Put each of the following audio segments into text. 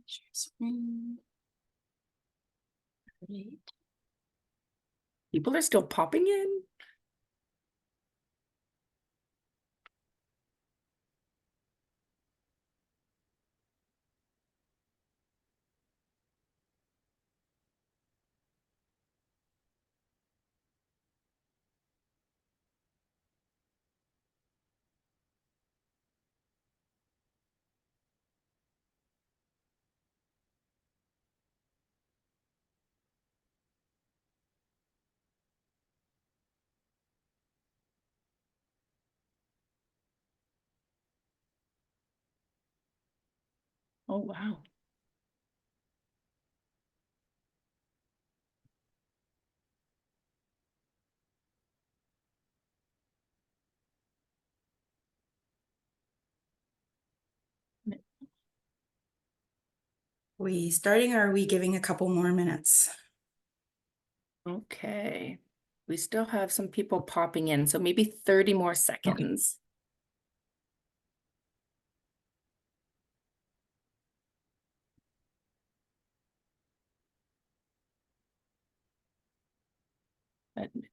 Share screen. Great. People are still popping in. Oh, wow. We starting or are we giving a couple more minutes? Okay. We still have some people popping in, so maybe 30 more seconds. Admit.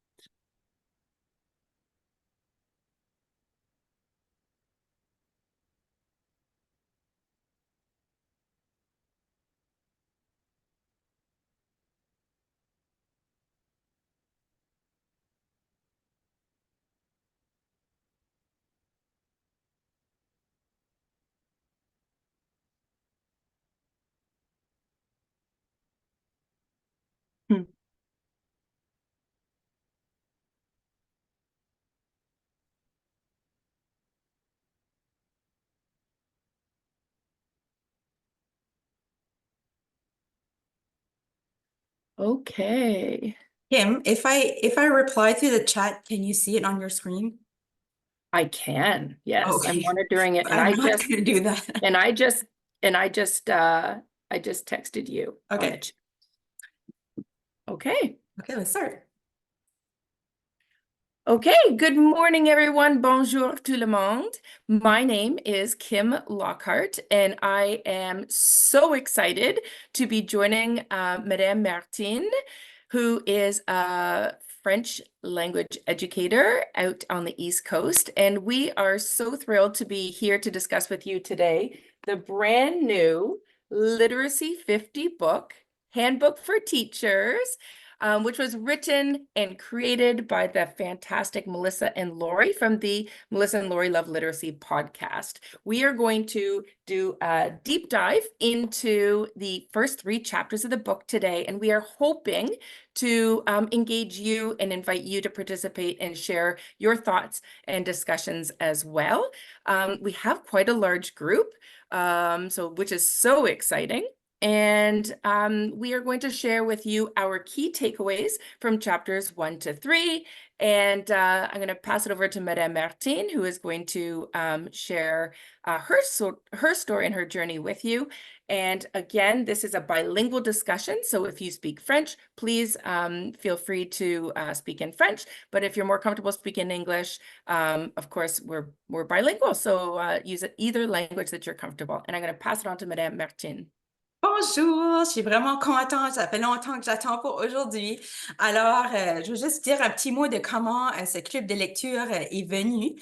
Hmm. Okay. Kim, if I reply to the chat, can you see it on your screen? I can. Yes, I'm Okay. monitoring it, and I'm I not just gonna do that. and I just and I just texted you on the Okay. chat. Okay. Okay, let's start. Okay, good morning, everyone. Bonjour tout le monde. My name is Kim Lockhart, and I am so excited to be joining Madame Martine, who is a French language educator out on the East Coast. And we are so thrilled to be here to discuss with you today the brand new Literacy 50 book, Handbook for Teachers, which was written and created by the fantastic Melissa and Lori from the Melissa and Lori Love Literacy podcast. We are going to do a deep dive into the first 3 chapters of the book today, and we are hoping to engage you and invite you to participate and share your thoughts and discussions as well. We have quite a large group, which is so exciting. And we are going to share with you our key takeaways from chapters 1 to 3. And I'm going to pass it over to Madame Martine, who is going to share her story and her journey with you. And again, this is a bilingual discussion. So if you speak French, please feel free to speak in French. But if you're more comfortable speaking English, of course, we're bilingual. So use either language that you're comfortable. And I'm going to pass it on to Madame Martine. Bonjour, je suis vraiment contente. Ça fait longtemps que j'attends pour aujourd'hui. Alors, je veux juste dire un petit mot de comment ce club de lecture est venu.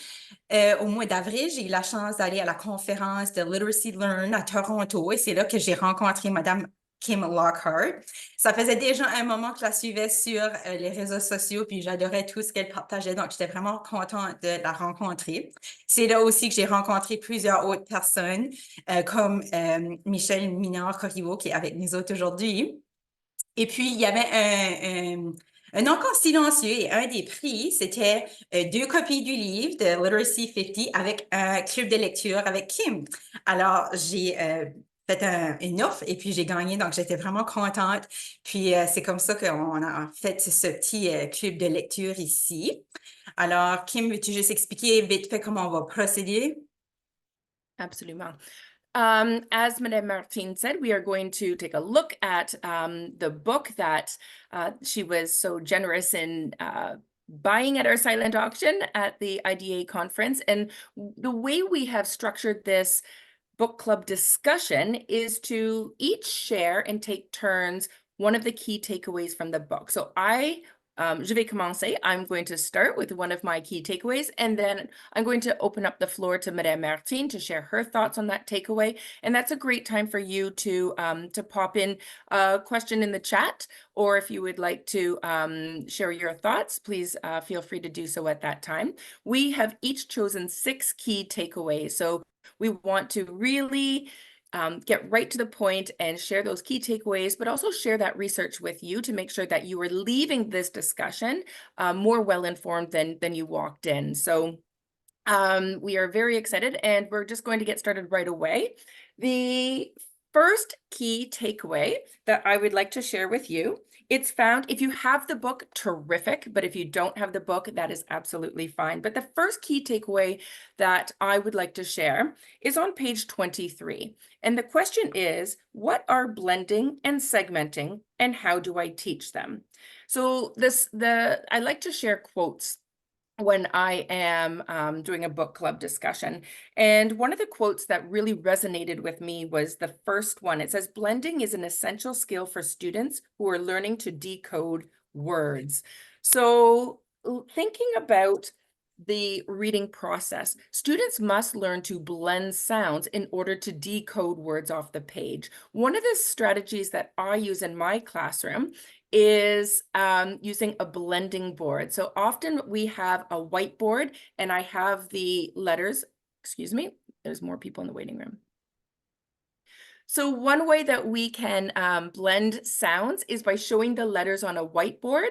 Au mois d'avril, j'ai eu la chance d'aller à la conférence de Literacy Learn à Toronto et c'est là que j'ai rencontré Madame Kim Lockhart. Ça faisait déjà un moment que je la suivais sur les réseaux sociaux, puis j'adorais tout ce qu'elle partageait, donc j'étais vraiment contente de la rencontrer. C'est là aussi que j'ai rencontré plusieurs autres personnes, comme Michel Minard-Corriveau, qui est avec nous autres aujourd'hui. Et puis, il y avait un encart silencieux et un des prix, c'était 2 copies du livre de Literacy 50 avec un club de lecture avec Kim. Alors, j'ai fait une offre et puis j'ai gagné, donc j'étais vraiment contente. Puis, c'est comme ça qu'on a fait ce petit club de lecture ici. Alors, Kim, veux-tu juste expliquer vite fait comment on va procéder? Absolument. As Madame Martine said, we are going to take a look at the book that she was so generous in buying at our silent auction at the IDA conference. And the way we have structured this book club discussion is to each share and take turns one of the key takeaways from the book. So je vais commencer. I'm going to start with one of my key takeaways, and then I'm going to open up the floor to Madame Martine to share her thoughts on that takeaway. And that's a great time for you to pop in a question in the chat, or if you would like to share your thoughts, please feel free to do so at that time. We have each chosen 6 key takeaways. So we want to really get right to the point and share those key takeaways, but also share that research with you to make sure that you are leaving this discussion more well-informed than you walked in. So we are very excited, and we're just going to get started right away. The first key takeaway that I would like to share with you, it's found, if you have the book, terrific, but if you don't have the book, that is absolutely fine. But the first key takeaway that I would like to share is on page 23. And the question is, what are blending and segmenting, and how do I teach them? So I like to share quotes when I am doing a book club discussion. And one of the quotes that really resonated with me was the first one. It says, blending is an essential skill for students who are learning to decode words. So thinking about the reading process, students must learn to blend sounds in order to decode words off the page. One of the strategies that I use in my classroom is using a blending board. So often we have a whiteboard and I have the letters, excuse me, there's more people in the waiting room. So one way that we can blend sounds is by showing the letters on a whiteboard.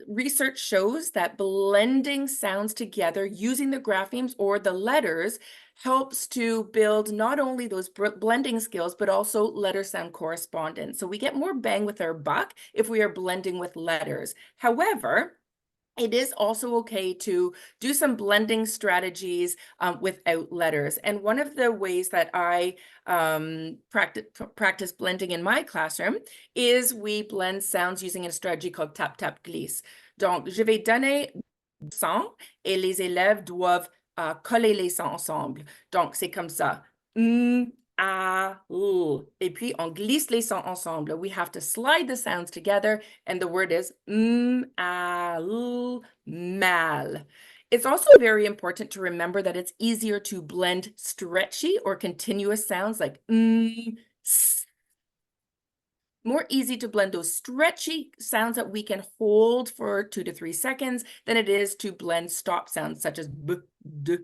Research shows that blending sounds together using the graphemes or the letters helps to build not only those blending skills, but also letter sound correspondence. So we get more bang with our buck if we are blending with letters. However, it is also okay to do some blending strategies without letters. And one of the ways that I practice blending in my classroom is we blend sounds using a strategy called tap, tap, glisse. Donc, je vais donner sons et les élèves doivent coller les sons ensemble. Donc, c'est comme ça. Et puis, on glisse les sons ensemble. We have to slide the sounds together, and the word is mal. It's also very important to remember that it's easier to blend stretchy or continuous sounds like more easy to blend those stretchy sounds that we can hold for 2 to 3 seconds than it is to blend stop sounds such as b, d,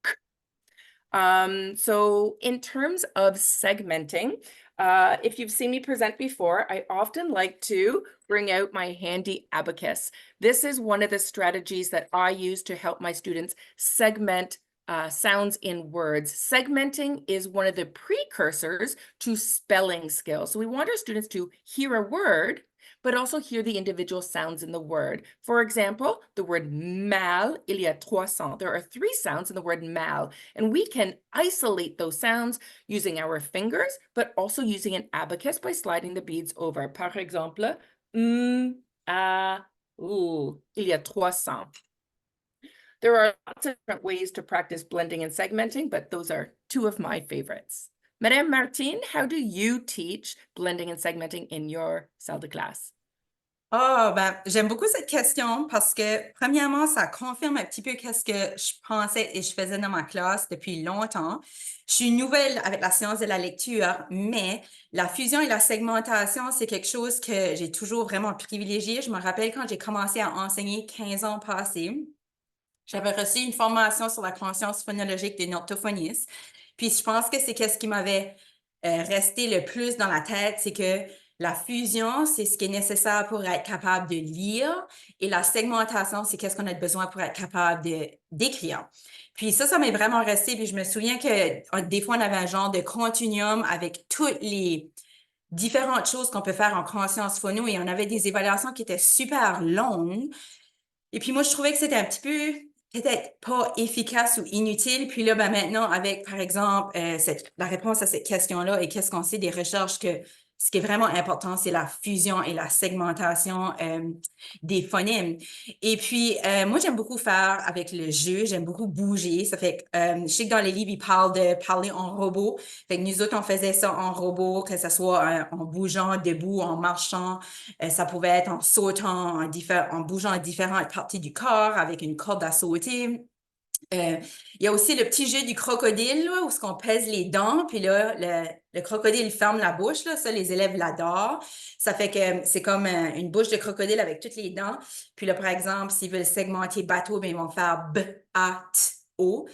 k. So in terms of segmenting, if you've seen me present before, I often like to bring out my handy abacus. This is one of the strategies that I use to help my students segment sounds in words. Segmenting is one of the precursors to spelling skills. So we want our students to hear a word, but also hear the individual sounds in the word. For example, the word mal, il y a 300. There are 3 sounds in the word mal, and we can isolate those sounds using our fingers, but also using an abacus by sliding the beads over. Par exemple, il y a 300. There are lots of different ways to practice blending and segmenting, but those are 2 of my favorites. Madame Martine, how do you teach blending and segmenting in your salle de classe? Oh, ben, j'aime beaucoup cette question parce que, premièrement, ça confirme un petit peu qu'est-ce que je pensais et je faisais dans ma classe depuis longtemps. Je suis nouvelle avec la science de la lecture, mais la fusion et la segmentation, c'est quelque chose que j'ai toujours vraiment privilégié. Je me rappelle quand j'ai commencé à enseigner 15 ans passés, j'avais reçu une formation sur la conscience phonologique des orthophonistes. Puis je pense que c'est qu'est-ce qui m'avait resté le plus dans la tête, c'est que la fusion, c'est ce qui est nécessaire pour être capable de lire et la segmentation, c'est qu'est-ce qu'on a besoin pour être capable d'écrire. Puis ça m'est vraiment resté. Puis je me souviens que des fois, on avait un genre de continuum avec toutes les différentes choses qu'on peut faire en conscience phono et on avait des évaluations qui étaient super longues. Et puis moi, je trouvais que c'était un petit peu peut-être pas efficace ou inutile. Puis là, ben maintenant, avec, par exemple, la réponse à cette question-là et qu'est-ce qu'on sait des recherches que ce qui est vraiment important, c'est la fusion et la segmentation des phonèmes. Et puis, moi, j'aime beaucoup faire avec le jeu, j'aime beaucoup bouger. Ça fait que, je sais que dans les livres, ils parlent de parler en robot. Fait que nous autres, on faisait ça en robot, que ce soit en bougeant, debout, en marchant. Ça pouvait être en sautant, en bougeant à différentes parties du corps avec une corde à sauter. Il y a aussi le petit jeu du crocodile, là, où ce qu'on pèse les dents, puis là, le crocodile ferme la bouche, là, ça, les élèves l'adorent. Ça fait que c'est comme une bouche de crocodile avec toutes les dents. Puis là, par exemple, s'ils veulent segmenter bateau, bien, ils vont faire B-A-T-O.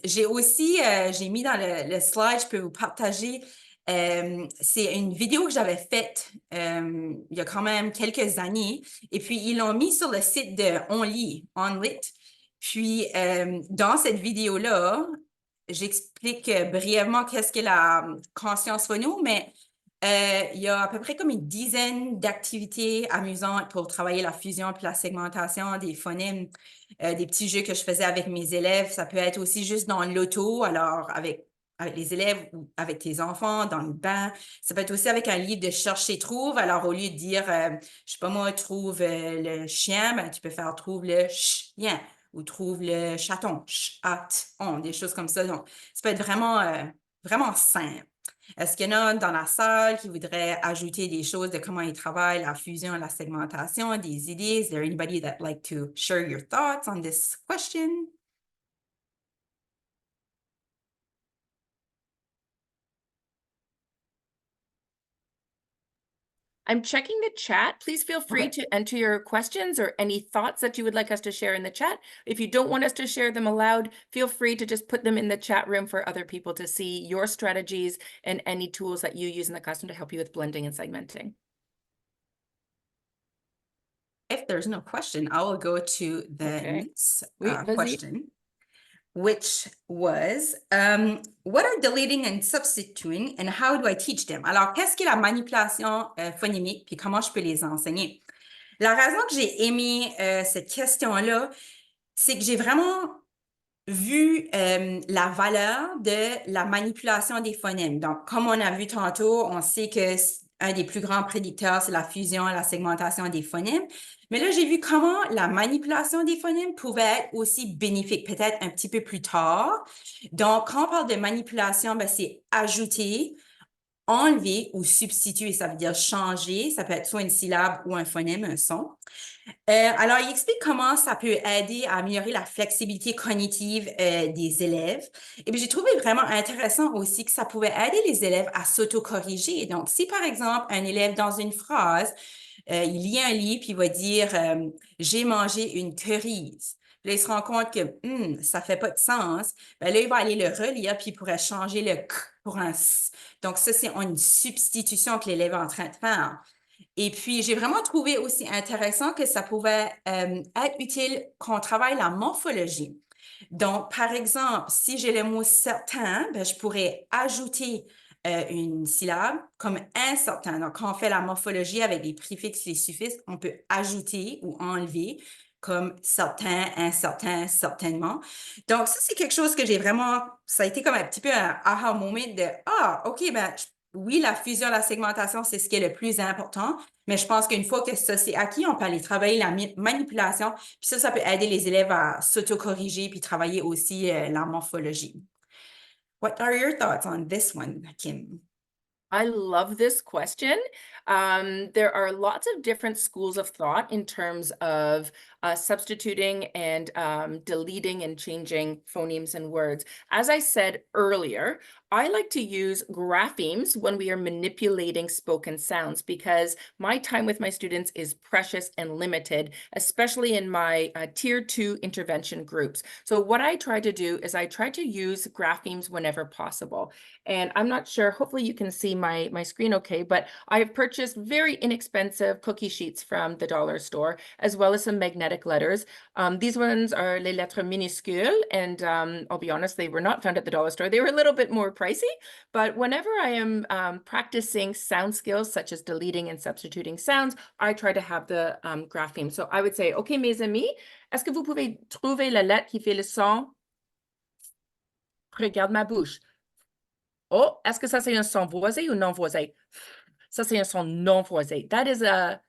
J'ai aussi, j'ai mis dans le slide, je peux vous partager, c'est une vidéo que j'avais faite il y a quand même quelques années, et puis ils l'ont mis sur le site de Only, Onlit. Puis, dans cette vidéo-là, j'explique brièvement qu'est-ce qu'est la conscience phono, mais il y a à peu près comme une dizaine d'activités amusantes pour travailler la fusion puis la segmentation des phonèmes, des petits jeux que je faisais avec mes élèves. Ça peut être aussi juste dans l'auto, alors avec les élèves ou avec tes enfants, dans le bain. Ça peut être aussi avec un livre de chercher trouve. Alors, au lieu de dire, je sais pas moi, trouve le chien, ben, tu peux faire trouve le chien ou trouve le chaton, chaton, des choses comme ça. Donc, ça peut être vraiment, vraiment simple. Est-ce qu'il y en a dans la salle qui voudraient ajouter des choses de comment ils travaillent la fusion, la segmentation, des idées? Is there anybody that like to share your thoughts on this question? I'm checking the chat. Please feel free Okay. to enter your questions or any thoughts that you would like us to share in the chat. If you don't want us to share them aloud, feel free to just put them in the chat room for other people to see your strategies and any tools that you use in the classroom to help you with blending and segmenting. If there's no question, I will go to the Okay. next Oui, vas-y. question, which was, what are deleting and substituting and how do I teach them? Alors, qu'est-ce qu'est la manipulation phonémique puis comment je peux les enseigner? La raison que j'ai aimé cette question-là, c'est que j'ai vraiment vu la valeur de la manipulation des phonèmes. Donc, comme on a vu tantôt, on sait que un des plus grands prédicteurs, c'est la fusion, la segmentation des phonèmes. Mais là, j'ai vu comment la manipulation des phonèmes pouvait être aussi bénéfique, peut-être un petit peu plus tard. Donc, quand on parle de manipulation, ben, c'est ajouter, enlever ou substituer. Ça veut dire changer. Ça peut être soit une syllabe ou un phonème, un son. Alors, il explique comment ça peut aider à améliorer la flexibilité cognitive des élèves. Et puis, j'ai trouvé vraiment intéressant aussi que ça pouvait aider les élèves à s'auto-corriger. Donc, si par exemple, un élève dans une phrase, il lit un livre puis il va dire j'ai mangé une cerise. Puis là, il se rend compte que ça fait pas de sens. Ben là, il va aller le relire puis il pourrait changer le k pour un s. Donc, ça, c'est une substitution que l'élève est en train de faire. Et puis, j'ai vraiment trouvé aussi intéressant que ça pouvait être utile qu'on travaille la morphologie. Donc, par exemple, si j'ai le mot certain, ben, je pourrais ajouter une syllabe comme incertain. Donc, quand on fait la morphologie avec les préfixes, les suffixes, on peut ajouter ou enlever comme certain, incertain, certainement. Donc, ça, c'est quelque chose que j'ai vraiment, ça a été comme un petit peu un aha moment de, ah, OK, ben, oui, la fusion, la segmentation, c'est ce qui est le plus important, mais je pense qu'une fois que ça c'est acquis, on peut aller travailler la manipulation, puis ça peut aider les élèves à s'auto-corriger puis travailler aussi la morphologie. What are your thoughts on this one, Kim? I love this question. There are lots of different schools of thought in terms of substituting and deleting and changing phonemes and words. As I said earlier, I like to use graphemes when we are manipulating spoken sounds because my time with my students is precious and limited, especially in my tier 2 intervention groups. So what I try to do is I try to use graphemes whenever possible. And I'm not sure, hopefully you can see my screen okay, but I've purchased very inexpensive cookie sheets from the dollar store, as well as some magnetic letters. These ones are les lettres minuscules, and I'll be honest, they were not found at the dollar store. They were a little bit more pricey, but whenever I am practicing sound skills, such as deleting and substituting sounds, I try to have the grapheme. So I would say, OK, mes amis, est-ce que vous pouvez trouver la lettre qui fait le son? Regarde ma bouche. Oh, est-ce que ça c'est un son voisé ou non voisé? Ça c'est un son non voisé. That is a,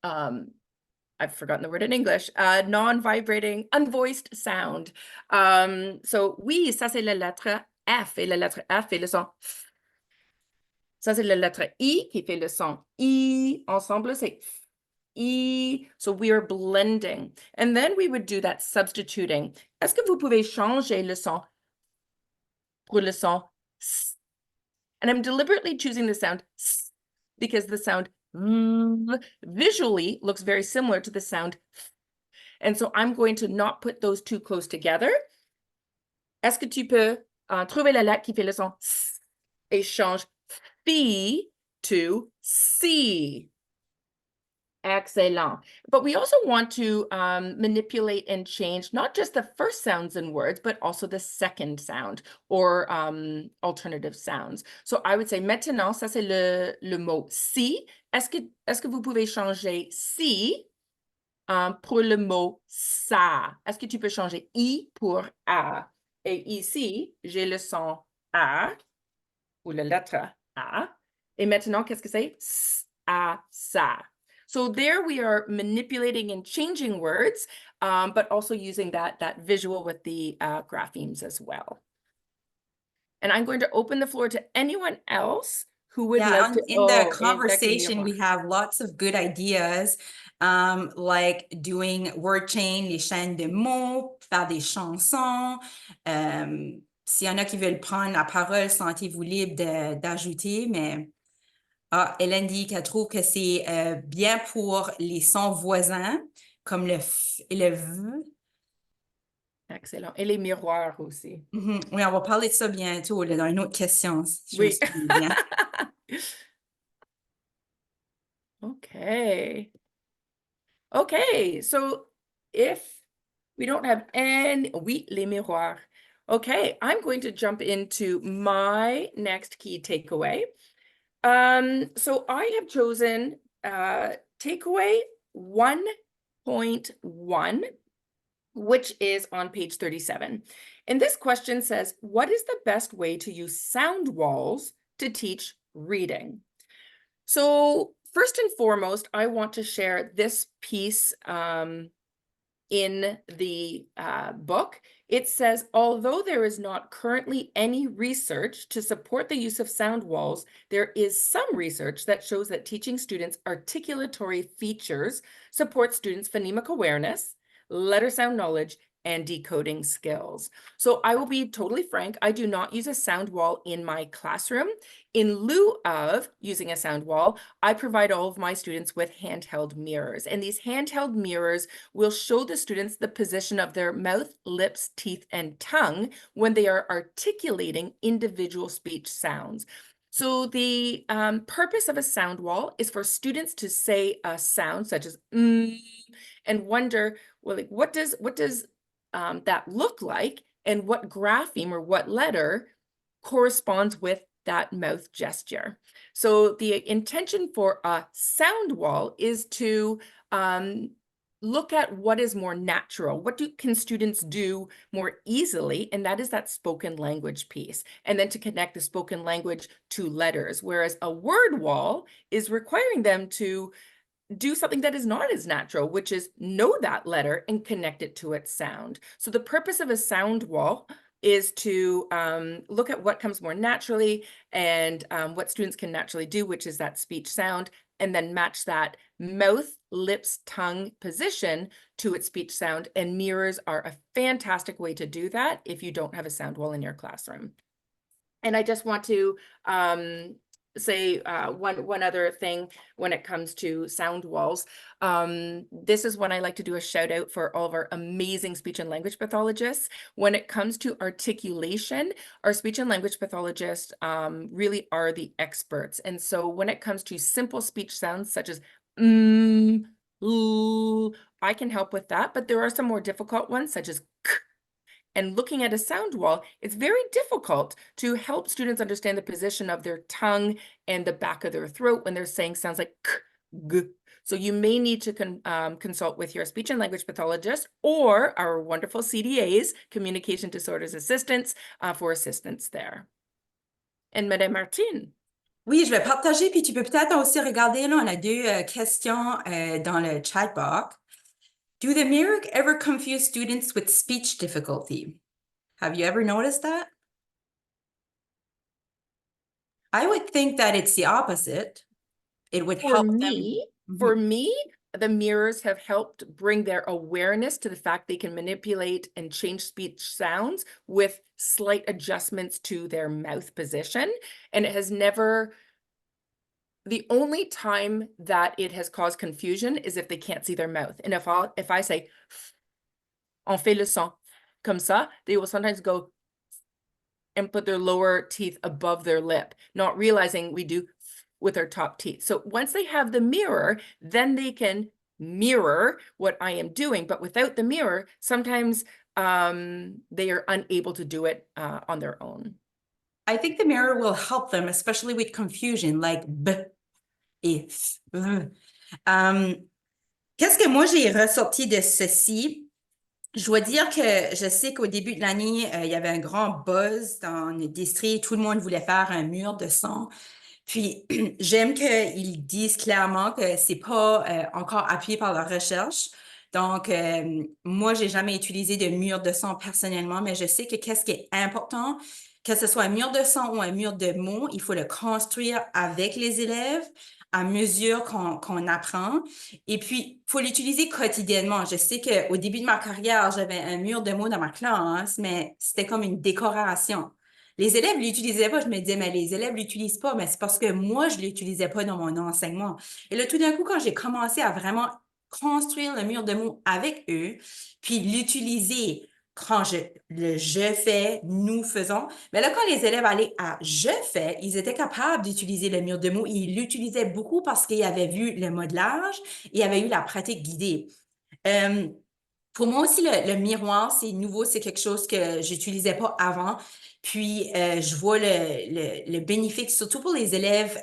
I've forgotten the word in English, non-vibrating, unvoiced sound. So oui, ça c'est la lettre F et la lettre F fait le son. Ça c'est la lettre I qui fait le son I. Ensemble, c'est I. So we are blending. And then we would do that substituting. Est-ce que vous pouvez changer le son pour le son S? And I'm deliberately choosing the sound S because the sound visually looks very similar to the sound F. And so I'm going to not put those two close together. Est-ce que tu peux trouver la lettre qui fait le son S et change Phi to C? Excellent. But we also want to manipulate and change not just the first sounds in words, but also the second sound or alternative sounds. So I would say maintenant, ça c'est le mot si. Est-ce que vous pouvez changer si pour le mot ça? Est-ce que tu peux changer I pour A? Et ici, j'ai le son A ou la lettre A. Et maintenant, qu'est-ce que c'est? A, ça. So there we are manipulating and changing words, but also using that visual with the graphemes as well. And I'm going to open the floor to anyone else who would like to. In the Oh, conversation, we exactement. have lots of good ideas, like doing word chain, les chaînes de mots, faire des chansons. S'il y en a qui veulent prendre la parole, sentez-vous libre d'ajouter, mais Hélène dit qu'elle trouve que c'est bien pour les sons voisins, comme le F et le V. Excellent. Et les miroirs aussi. Oui, on va parler de ça bientôt, là, dans une autre question, si je me Oui. souviens bien. Okay. Okay, so if we don't have any, oui, les miroirs. Okay, I'm going to jump into my next key takeaway. So I have chosen takeaway 1.1, which is on page 37. And this question says, what is the best way to use sound walls to teach reading? So first and foremost, I want to share this piece in the book. It says, although there is not currently any research to support the use of sound walls, there is some research that shows that teaching students articulatory features supports students' phonemic awareness, letter sound knowledge, and decoding skills. So I will be totally frank, I do not use a sound wall in my classroom. In lieu of using a sound wall, I provide all of my students with handheld mirrors. And these handheld mirrors will show the students the position of their mouth, lips, teeth, and tongue when they are articulating individual speech sounds. So the purpose of a sound wall is for students to say a sound such as and wonder, well, like, what does that look like, and what grapheme or what letter corresponds with that mouth gesture. So the intention for a sound wall is to look at what is more natural. What can students do more easily? And that is that spoken language piece. And then to connect the spoken language to letters, whereas a word wall is requiring them to do something that is not as natural, which is know that letter and connect it to its sound. So the purpose of a sound wall is to look at what comes more naturally and what students can naturally do, which is that speech sound, and then match that mouth, lips, tongue position to its speech sound. And mirrors are a fantastic way to do that if you don't have a sound wall in your classroom. And I just want to say one other thing when it comes to sound walls. This is when I like to do a shout out for all of our amazing speech and language pathologists. When it comes to articulation, our speech and language pathologists really are the experts. And so when it comes to simple speech sounds such as ooh, I can help with that, but there are some more difficult ones such as k. And looking at a sound wall, it's very difficult to help students understand the position of their tongue and the back of their throat when they're saying sounds like k, g. So you may need to consult with your speech and language pathologist or our wonderful CDAs, communication disorders assistants, for assistance there. And Madame Martine? Oui, je vais partager, puis tu peux peut-être aussi regarder, là, on a deux questions dans le chat box. Do the mirror ever confuse students with speech difficulty? Have you ever noticed that? I would think that it's the opposite. It would For help them. me, for me, the mirrors have helped bring their awareness to the fact they can manipulate and change speech sounds with slight adjustments to their mouth position. And it has never, the only time that it has caused confusion is if they can't see their mouth. And if I say, on fait le son, comme ça, they will sometimes go and put their lower teeth above their lip, not realizing we do with our top teeth. So once they have the mirror, then they can mirror what I am doing. But without the mirror, sometimes they are unable to do it on their own. I think the mirror will help them, especially with confusion, like b et f. Qu'est-ce que moi j'ai ressorti de ceci? Je dois dire que je sais qu'au début de l'année, il y avait un grand buzz dans le district. Tout le monde voulait faire un mur de son. Puis, j'aime qu'ils disent clairement que c'est pas encore appuyé par la recherche. Donc, moi, j'ai jamais utilisé de mur de son personnellement, mais je sais que qu'est-ce qui est important, que ce soit un mur de son ou un mur de mots, il faut le construire avec les élèves à mesure qu'on apprend. Et puis, il faut l'utiliser quotidiennement. Je sais qu'au début de ma carrière, j'avais un mur de mots dans ma classe, mais c'était comme une décoration. Les élèves l'utilisaient pas. Je me disais, mais les élèves l'utilisent pas, mais c'est parce que moi, je l'utilisais pas dans mon enseignement. Et là, tout d'un coup, quand j'ai commencé à vraiment construire le mur de mots avec eux, puis l'utiliser quand je fais, nous faisons, mais là, quand les élèves allaient à je fais, ils étaient capables d'utiliser le mur de mots. Ils l'utilisaient beaucoup parce qu'ils avaient vu le modelage et avaient eu la pratique guidée. Euh, pour moi aussi, le miroir, c'est nouveau, c'est quelque chose que j'utilisais pas avant. Puis, je vois le bénéfice, surtout pour les élèves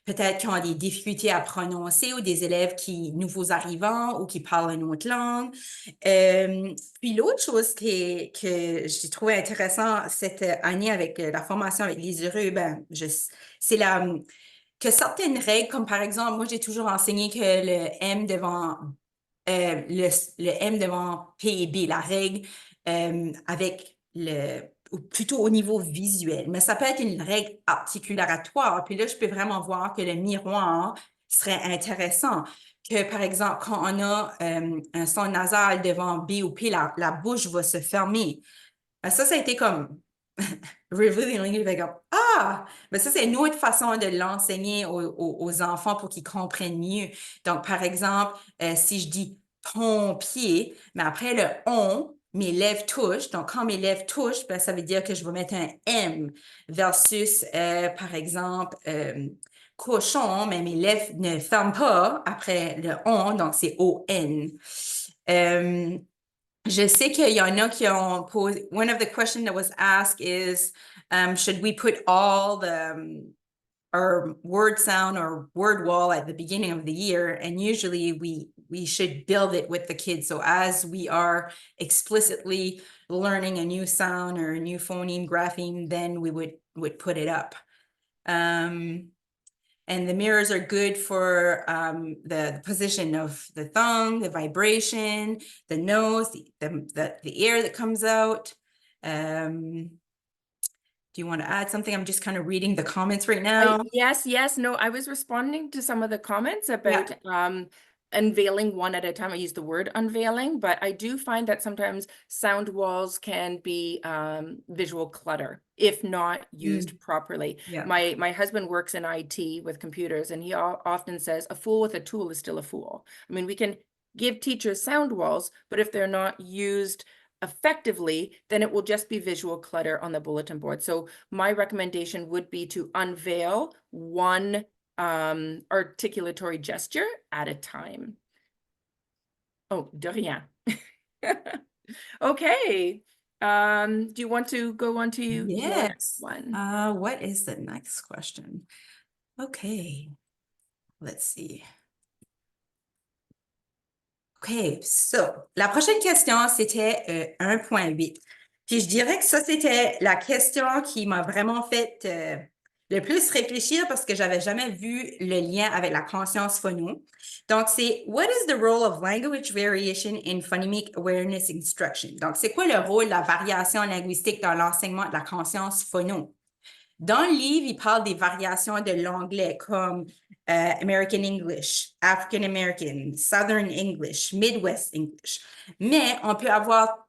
peut-être qui ont des difficultés à prononcer ou des élèves nouveaux arrivants ou qui parlent une autre langue. Puis, l'autre chose que j'ai trouvé intéressant cette année avec la formation avec les heureux, c'est que certaines règles, comme par exemple, moi, j'ai toujours enseigné que le M devant le M devant P et B, la règle avec ou plutôt au niveau visuel. Mais ça peut être une règle articulatoire. Puis là, je peux vraiment voir que le miroir serait intéressant. Que, par exemple, quand on a un son nasal devant B ou P, la bouche va se fermer. Ben, ça a été comme revealing. Mais ça, c'est une autre façon de l'enseigner aux enfants pour qu'ils comprennent mieux. Donc, par exemple, si je dis ton pied, mais après le on, mes lèvres touchent. Donc, quand mes lèvres touchent, ben, ça veut dire que je vais mettre un M versus, par exemple, cochon, mais mes lèvres ne ferment pas après le on, donc c'est O-N. Je sais qu'il y en a qui ont posé. One of the questions that was asked is, should we put all our word sound or word wall at the beginning of the year? And usually we should build it with the kids. So as we are explicitly learning a new sound or a new phoneme, grapheme, then we would put it up. And the mirrors are good for the position of the tongue, the vibration, the nose, the air that comes out. Do you want to add something? I'm just kind of reading the comments right now. Yes. No, I was responding to some of the comments about unveiling one at a time. I use the word unveiling, but I do find that sometimes sound walls can be visual clutter if not used properly. Yeah. My husband works in IT with computers, and he often says a fool with a tool is still a fool. I mean, we can give teachers sound walls, but if they're not used effectively, then it will just be visual clutter on the bulletin board. So my recommendation would be to unveil one articulatory gesture at a time. Oh, de rien. Okay. Do you want to go on to your next one? What is the next question? Okay, let's see. Okay, so la prochaine question, c'était 1.8. Puis je dirais que ça, c'était la question qui m'a vraiment fait le plus réfléchir parce que j'avais jamais vu le lien avec la conscience phono. Donc, c'est What is the role of language variation in phonemic awareness instruction? Donc, c'est quoi le rôle de la variation linguistique dans l'enseignement de la conscience phono? Dans le livre, il parle des variations de l'anglais comme American English, African American, Southern English, Midwest English. Mais on peut avoir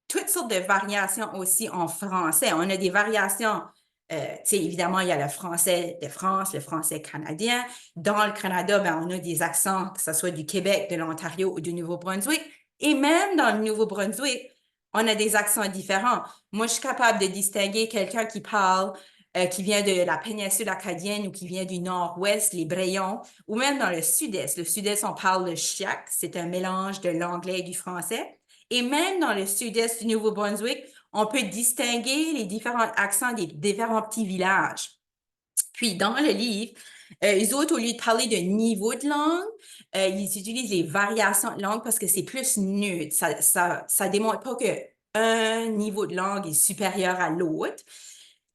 toutes sortes de variations aussi en français. On a des variations, tu sais, évidemment, il y a le français de France, le français canadien. Dans le Canada, ben, on a des accents, que ce soit du Québec, de l'Ontario ou du Nouveau-Brunswick. Et même dans le Nouveau-Brunswick, on a des accents différents. Moi, je suis capable de distinguer quelqu'un qui parle, qui vient de la péninsule acadienne ou qui vient du nord-ouest, les Brayons, ou même dans le sud-est. Le sud-est, on parle le chiac, c'est un mélange de l'anglais et du français. Et même dans le sud-est du Nouveau-Brunswick, on peut distinguer les différents accents des différents petits villages. Puis, dans le livre, les autres, au lieu de parler de niveau de langue, ils utilisent les variations de langue parce que c'est plus neutre. Ça démontre pas qu'un niveau de langue est supérieur à l'autre.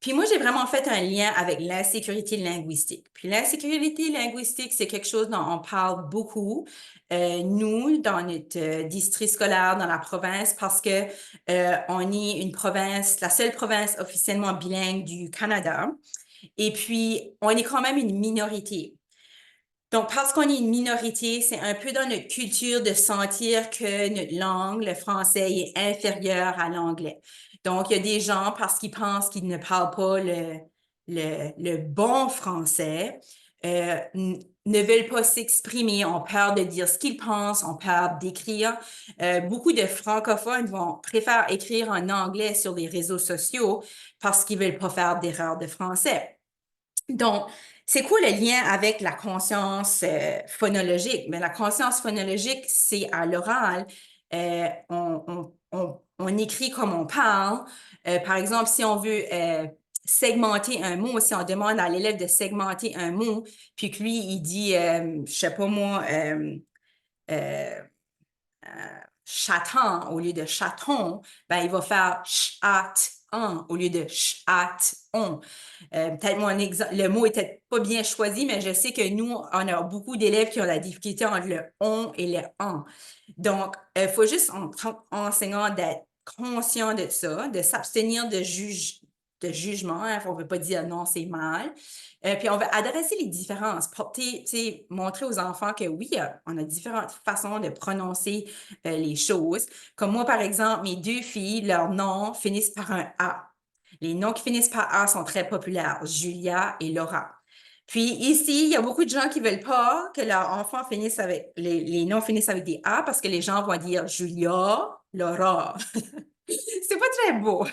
Puis moi, j'ai vraiment fait un lien avec l'insécurité linguistique. Puis l'insécurité linguistique, c'est quelque chose dont on parle beaucoup, nous, dans notre district scolaire, dans la province, parce que on est une province, la seule province officiellement bilingue du Canada. Et puis, on est quand même une minorité. Donc, parce qu'on est une minorité, c'est un peu dans notre culture de sentir que notre langue, le français, est inférieur à l'anglais. Donc, il y a des gens, parce qu'ils pensent qu'ils ne parlent pas le bon français, ne veulent pas s'exprimer, ont peur de dire ce qu'ils pensent, ont peur d'écrire. Beaucoup de francophones préfèrent écrire en anglais sur les réseaux sociaux parce qu'ils veulent pas faire d'erreur de français. Donc, c'est quoi le lien avec la conscience phonologique? Mais la conscience phonologique, c'est à l'oral. On écrit comme on parle. Par exemple, si on veut segmenter un mot, si on demande à l'élève de segmenter un mot, puis que lui, il dit, je sais pas moi, euh, chaton au lieu de chaton, ben, il va faire chat au lieu de chat on. Peut-être le mot est peut-être pas bien choisi, mais je sais que nous, on a beaucoup d'élèves qui ont la difficulté entre le on et le en. Donc, il faut juste, en tant qu'enseignant, d'être conscient de ça, de s'abstenir de jugement. Hein, on ne veut pas dire non, c'est mal. Puis on va adresser les différences, montrer aux enfants que oui, on a différentes façons de prononcer les choses. Comme moi, par exemple, mes deux filles, leurs noms finissent par un A. Les noms qui finissent par A sont très populaires, Julia et Laura. Puis ici, il y a beaucoup de gens qui ne veulent pas que leurs enfants finissent avec, les noms finissent avec des A parce que les gens vont dire Julia, Laura. C'est pas très beau,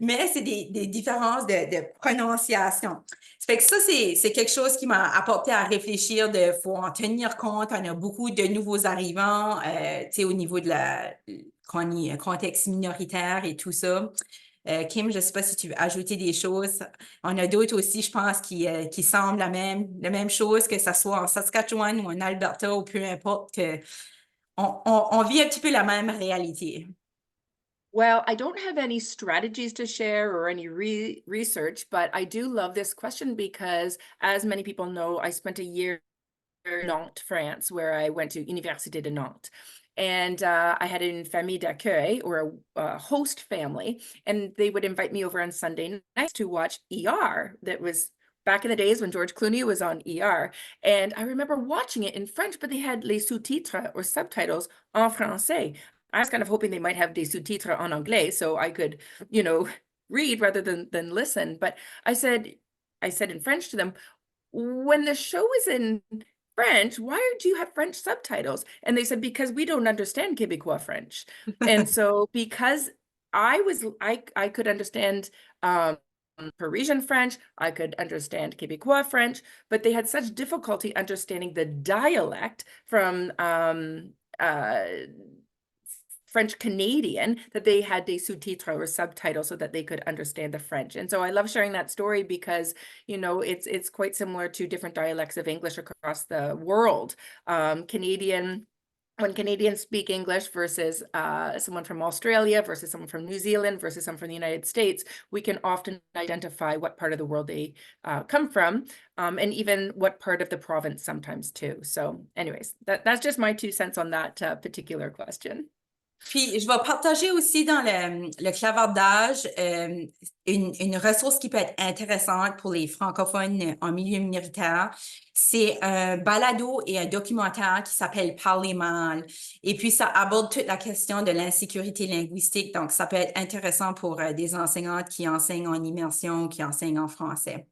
mais c'est des différences de prononciation. Ça fait que ça, c'est quelque chose qui m'a apporté à réfléchir de faut en tenir compte. On a beaucoup de nouveaux arrivants, au niveau de qu'on est un contexte minoritaire et tout ça. Kim, je ne sais pas si tu veux ajouter des choses. On a d'autres aussi, je pense, qui semblent la même chose, que ce soit en Saskatchewan ou en Alberta ou peu importe, que on vit un petit peu la même réalité. Well, I don't have any strategies to share or any research, but I do love this question because, as many people know, I spent a year in Nantes, France, where I went to Université de Nantes. And I had une famille d'accueil, or a host family, and they would invite me over on Sunday nights to watch ER. That was back in the days when George Clooney was on ER. And I remember watching it in French, but they had les sous-titres or subtitles en français. I was kind of hoping they might have des sous-titres en anglais so I could, you know, read rather than listen. But I said in French to them, when the show is in French, why do you have French subtitles? And they said, because we don't understand Québécois French. And so because I could understand Parisian French, I could understand Québécois French, but they had such difficulty understanding the dialect from French Canadian that they had des sous-titres or subtitles so that they could understand the French. And so I love sharing that story because, you know, it's quite similar to different dialects of English across the world. Canadian when Canadians speak English versus someone from Australia versus someone from New Zealand versus someone from the United States, we can often identify what part of the world they come from, and even what part of the province sometimes too. So anyways, that's just my 2 cents on that particular question. Puis, je vais partager aussi dans le clavardage une ressource qui peut être intéressante pour les francophones en milieu minoritaire. C'est un balado et un documentaire qui s'appelle Parler mal. Et puis, ça aborde toute la question de l'insécurité linguistique. Donc, ça peut être intéressant pour des enseignantes qui enseignent en immersion, qui enseignent en français.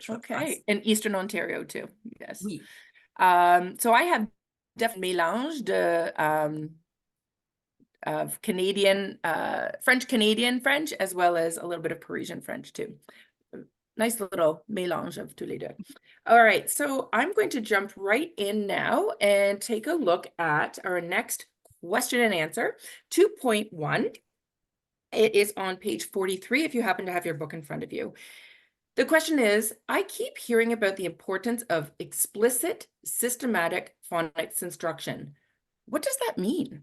Okay, in Eastern Ontario too, yes. Oui. So I have definitely mélange of Canadian, French-Canadian French, as well as a little bit of Parisian French too. Nice little mélange of tous les deux. All right, so I'm going to jump right in now and take a look at our next question and answer, 2.1. It is on page 43 if you happen to have your book in front of you. The question is, I keep hearing about the importance of explicit, systematic phonics instruction. What does that mean?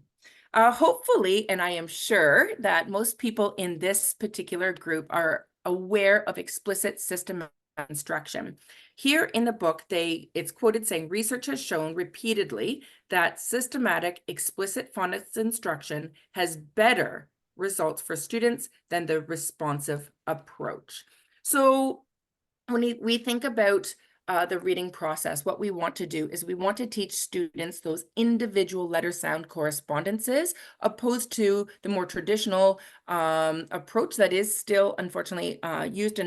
Hopefully, and I am sure that most people in this particular group are aware of explicit systematic instruction. Here in the book, it's quoted saying, research has shown repeatedly that systematic explicit phonics instruction has better results for students than the responsive approach. So when we think about the reading process, what we want to do is we want to teach students those individual letter sound correspondences, opposed to the more traditional approach that is still unfortunately used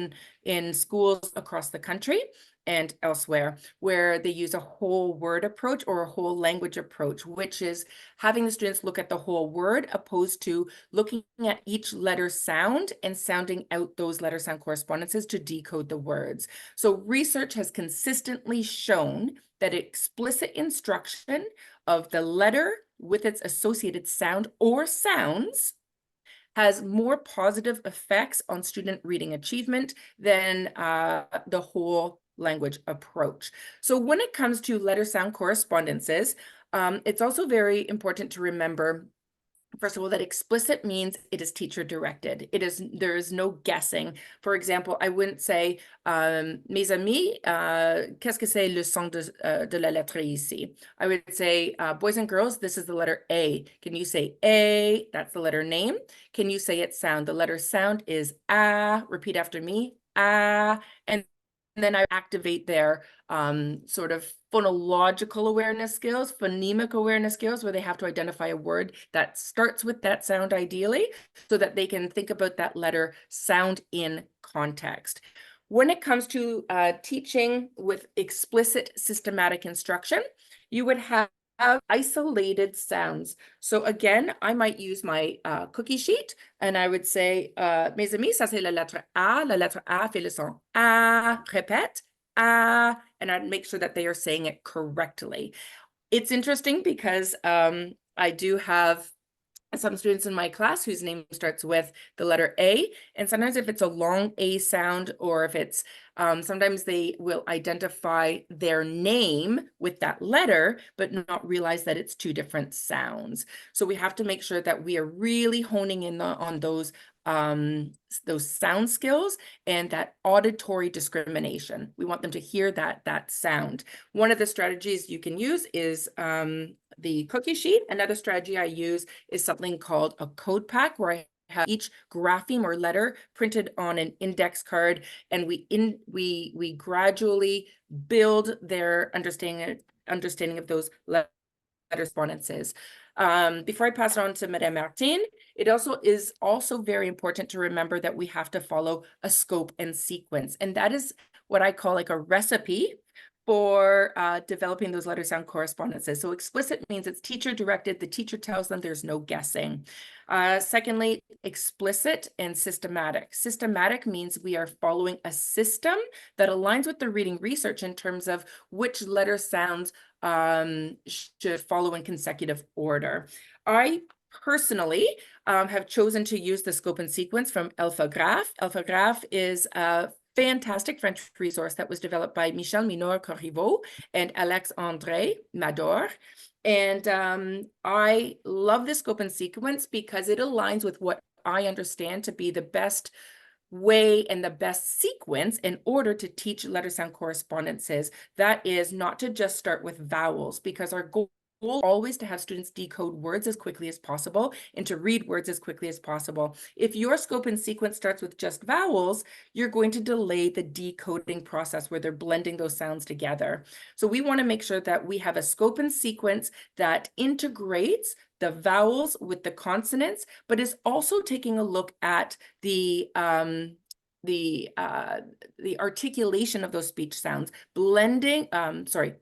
in schools across the country and elsewhere, where they use a whole word approach or a whole language approach, which is having the students look at the whole word opposed to looking at each letter sound and sounding out those letter sound correspondences to decode the words. So research has consistently shown that explicit instruction of the letter with its associated sound or sounds has more positive effects on student reading achievement than the whole language approach. So when it comes to letter sound correspondences, it's also very important to remember, first of all, that explicit means it is teacher directed. There is no guessing. For example, I wouldn't say, mes amis, qu'est-ce que c'est le son de la lettre ici? I would say, boys and girls, this is the letter A. Can you say A? That's the letter name. Can you say its sound? The letter sound is A. Repeat after me, A. And then I activate their sort of phonological awareness skills, phonemic awareness skills, where they have to identify a word that starts with that sound ideally, so that they can think about that letter sound in context. When it comes to teaching with explicit systematic instruction, you would have isolated sounds. So again, I might use my cookie sheet and I would say, mes amis, ça c'est la lettre A. La lettre A fait le son A. Répète, A. And I'd make sure that they are saying it correctly. It's interesting because I do have some students in my class whose name starts with the letter A, and sometimes if it's a long A sound, or if it's sometimes they will identify their name with that letter, but not realize that it's 2 different sounds. So we have to make sure that we are really honing in on those sound skills and that auditory discrimination. We want them to hear that sound. One of the strategies you can use is the cookie sheet. Another strategy I use is something called a code pack, where I have each grapheme or letter printed on an index card, and we gradually build their understanding of those letter correspondences. Before I pass it on to Madame Martin, it is also very important to remember that we have to follow a scope and sequence, and that is what I call like a recipe for developing those letter sound correspondences. So explicit means it's teacher directed. The teacher tells them, there's no guessing. Secondly, explicit and systematic. Systematic means we are following a system that aligns with the reading research in terms of which letter sounds should follow in consecutive order. I personally have chosen to use the scope and sequence from AlphaGraph. AlphaGraph is fantastic French resource that was developed by Michel Mineur-Corriveau and Alex-André Mador. And I love the scope and sequence because it aligns with what I understand to be the best way and the best sequence in order to teach letter sound correspondences. That is not to just start with vowels, because our goal always to have students decode words as quickly as possible and to read words as quickly as possible. If your scope and sequence starts with just vowels, you're going to delay the decoding process where they're blending those sounds together. So we want to make sure that we have a scope and sequence that integrates the vowels with the consonants, but is also taking a look at the articulation of those speech sounds.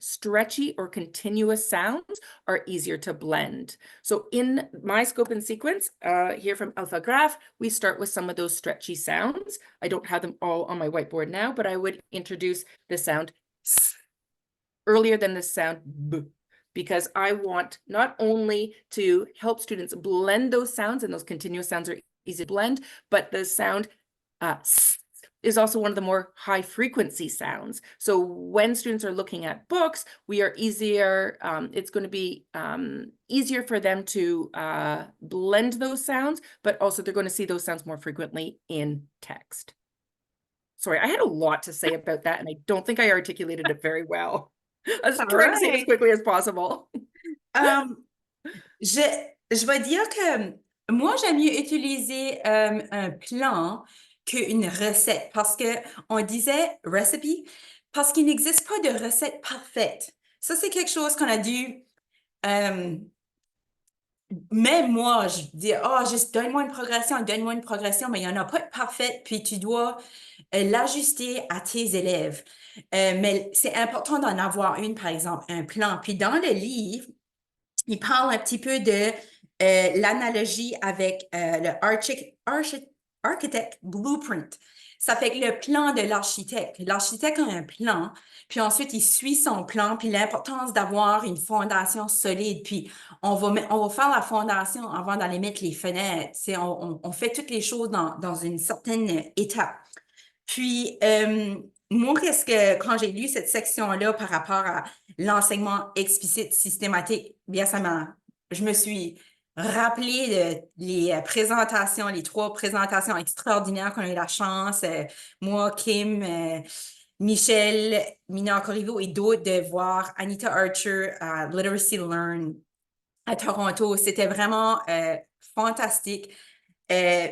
Stretchy or continuous sounds are easier to blend. So in my scope and sequence here from AlphaGraph, we start with some of those stretchy sounds. I don't have them all on my whiteboard now, but I would introduce the sound s earlier than the sound b, because I want not only to help students blend those sounds, and those continuous sounds are easy to blend, but the sound s is also one of the more high frequency sounds. So when students are looking at books, we are easier, it's going to be easier for them to blend those sounds, but also they're going to see those sounds more frequently in text. Sorry, I had a lot to say about that, and I don't think I articulated it very well. I was All trying to say it as right. quickly as possible. Je, je vais dire que moi, j'aime mieux utiliser un plan qu'une recette parce qu'on disait recipe parce qu'il n'existe pas de recette parfaite. Ça, c'est quelque chose qu'on a dû. Même moi, je dis, oh, juste donne-moi une progression, mais il n'y en a pas de parfaite, puis tu dois l'ajuster à tes élèves. Mais c'est important d'en avoir une, par exemple, un plan. Puis dans le livre, il parle un petit peu de l'analogie avec le architect blueprint. Ça fait que le plan de l'architecte. L'architecte a un plan, puis ensuite il suit son plan, puis l'importance d'avoir une fondation solide. Puis on va faire la fondation avant d'aller mettre les fenêtres. On fait toutes les choses dans une certaine étape. Puis, moi, quand j'ai lu cette section-là par rapport à l'enseignement explicite systématique, bien, je me suis rappelé les présentations, les 3 présentations extraordinaires qu'on a eu la chance, moi, Kim, Michel, Mina Corriveau et d'autres, de voir Anita Archer à Literacy Learn à Toronto. C'était vraiment fantastique.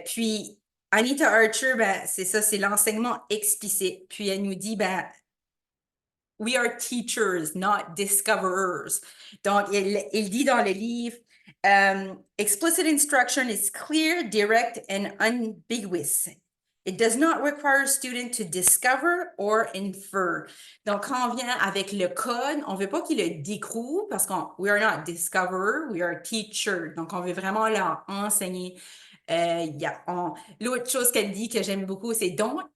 Puis, Anita Archer, ben, c'est ça, c'est l'enseignement explicite. Puis, elle nous dit, ben, we are teachers, not discoverers. Donc, il dit dans le livre, explicit instruction is clear, direct, and unambiguous. It does not require a student to discover or infer. Donc, quand on vient avec le code, on ne veut pas qu'il le découvre parce qu'on we are not discoverer, we are teacher. Donc, on veut vraiment leur enseigner. L'autre chose qu'elle dit que j'aime beaucoup, c'est don't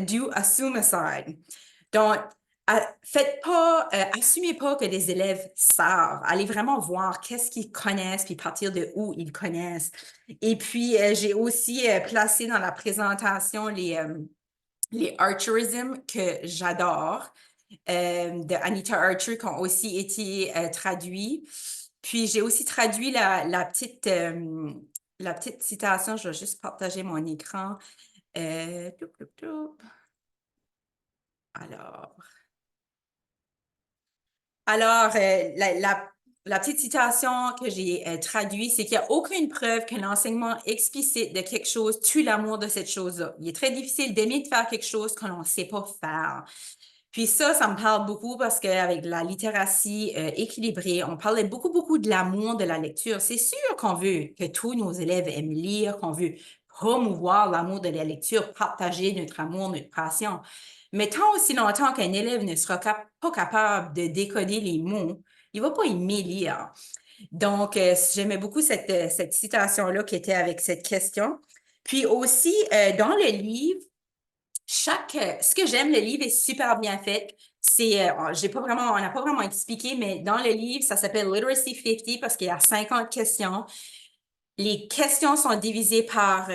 do a suicide. Donc, assumez pas que les élèves savent. Allez vraiment voir qu'est-ce qu'ils connaissent, puis partir de où ils connaissent. Et puis, j'ai aussi placé dans la présentation les Archerisms que j'adore, de Anita Archer, qui ont aussi été traduits. Puis, j'ai aussi traduit la petite citation. Je vais juste partager mon écran. Alors, la petite citation que j'ai traduite, c'est qu'il n'y a aucune preuve que l'enseignement explicite de quelque chose tue l'amour de cette chose-là. Il est très difficile d'aimer de faire quelque chose que l'on ne sait pas faire. Puis ça me parle beaucoup parce qu'avec la littératie équilibrée, on parlait beaucoup de l'amour de la lecture. C'est sûr qu'on veut que tous nos élèves aiment lire, qu'on veut promouvoir l'amour de la lecture, partager notre amour, notre passion. Mais tant aussi longtemps qu'un élève ne sera pas capable de décoder les mots, il ne va pas aimer lire. Donc, j'aimais beaucoup cette citation-là qui était avec cette question. Puis aussi, dans le livre, ce que j'aime, le livre est super bien fait. On n'a pas vraiment expliqué, mais dans le livre, ça s'appelle Literacy 50 parce qu'il y a 50 questions. Les questions sont divisées par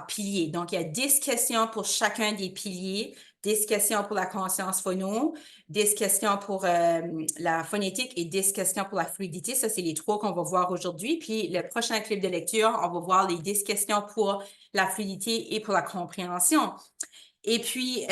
piliers. Donc, il y a 10 questions pour chacun des piliers, 10 questions pour la conscience phono, 10 questions pour la phonétique et 10 questions pour la fluidité. Ça, c'est les trois qu'on va voir aujourd'hui. Puis, le prochain clip de lecture, on va voir les 10 questions pour la fluidité et pour la compréhension. Et puis,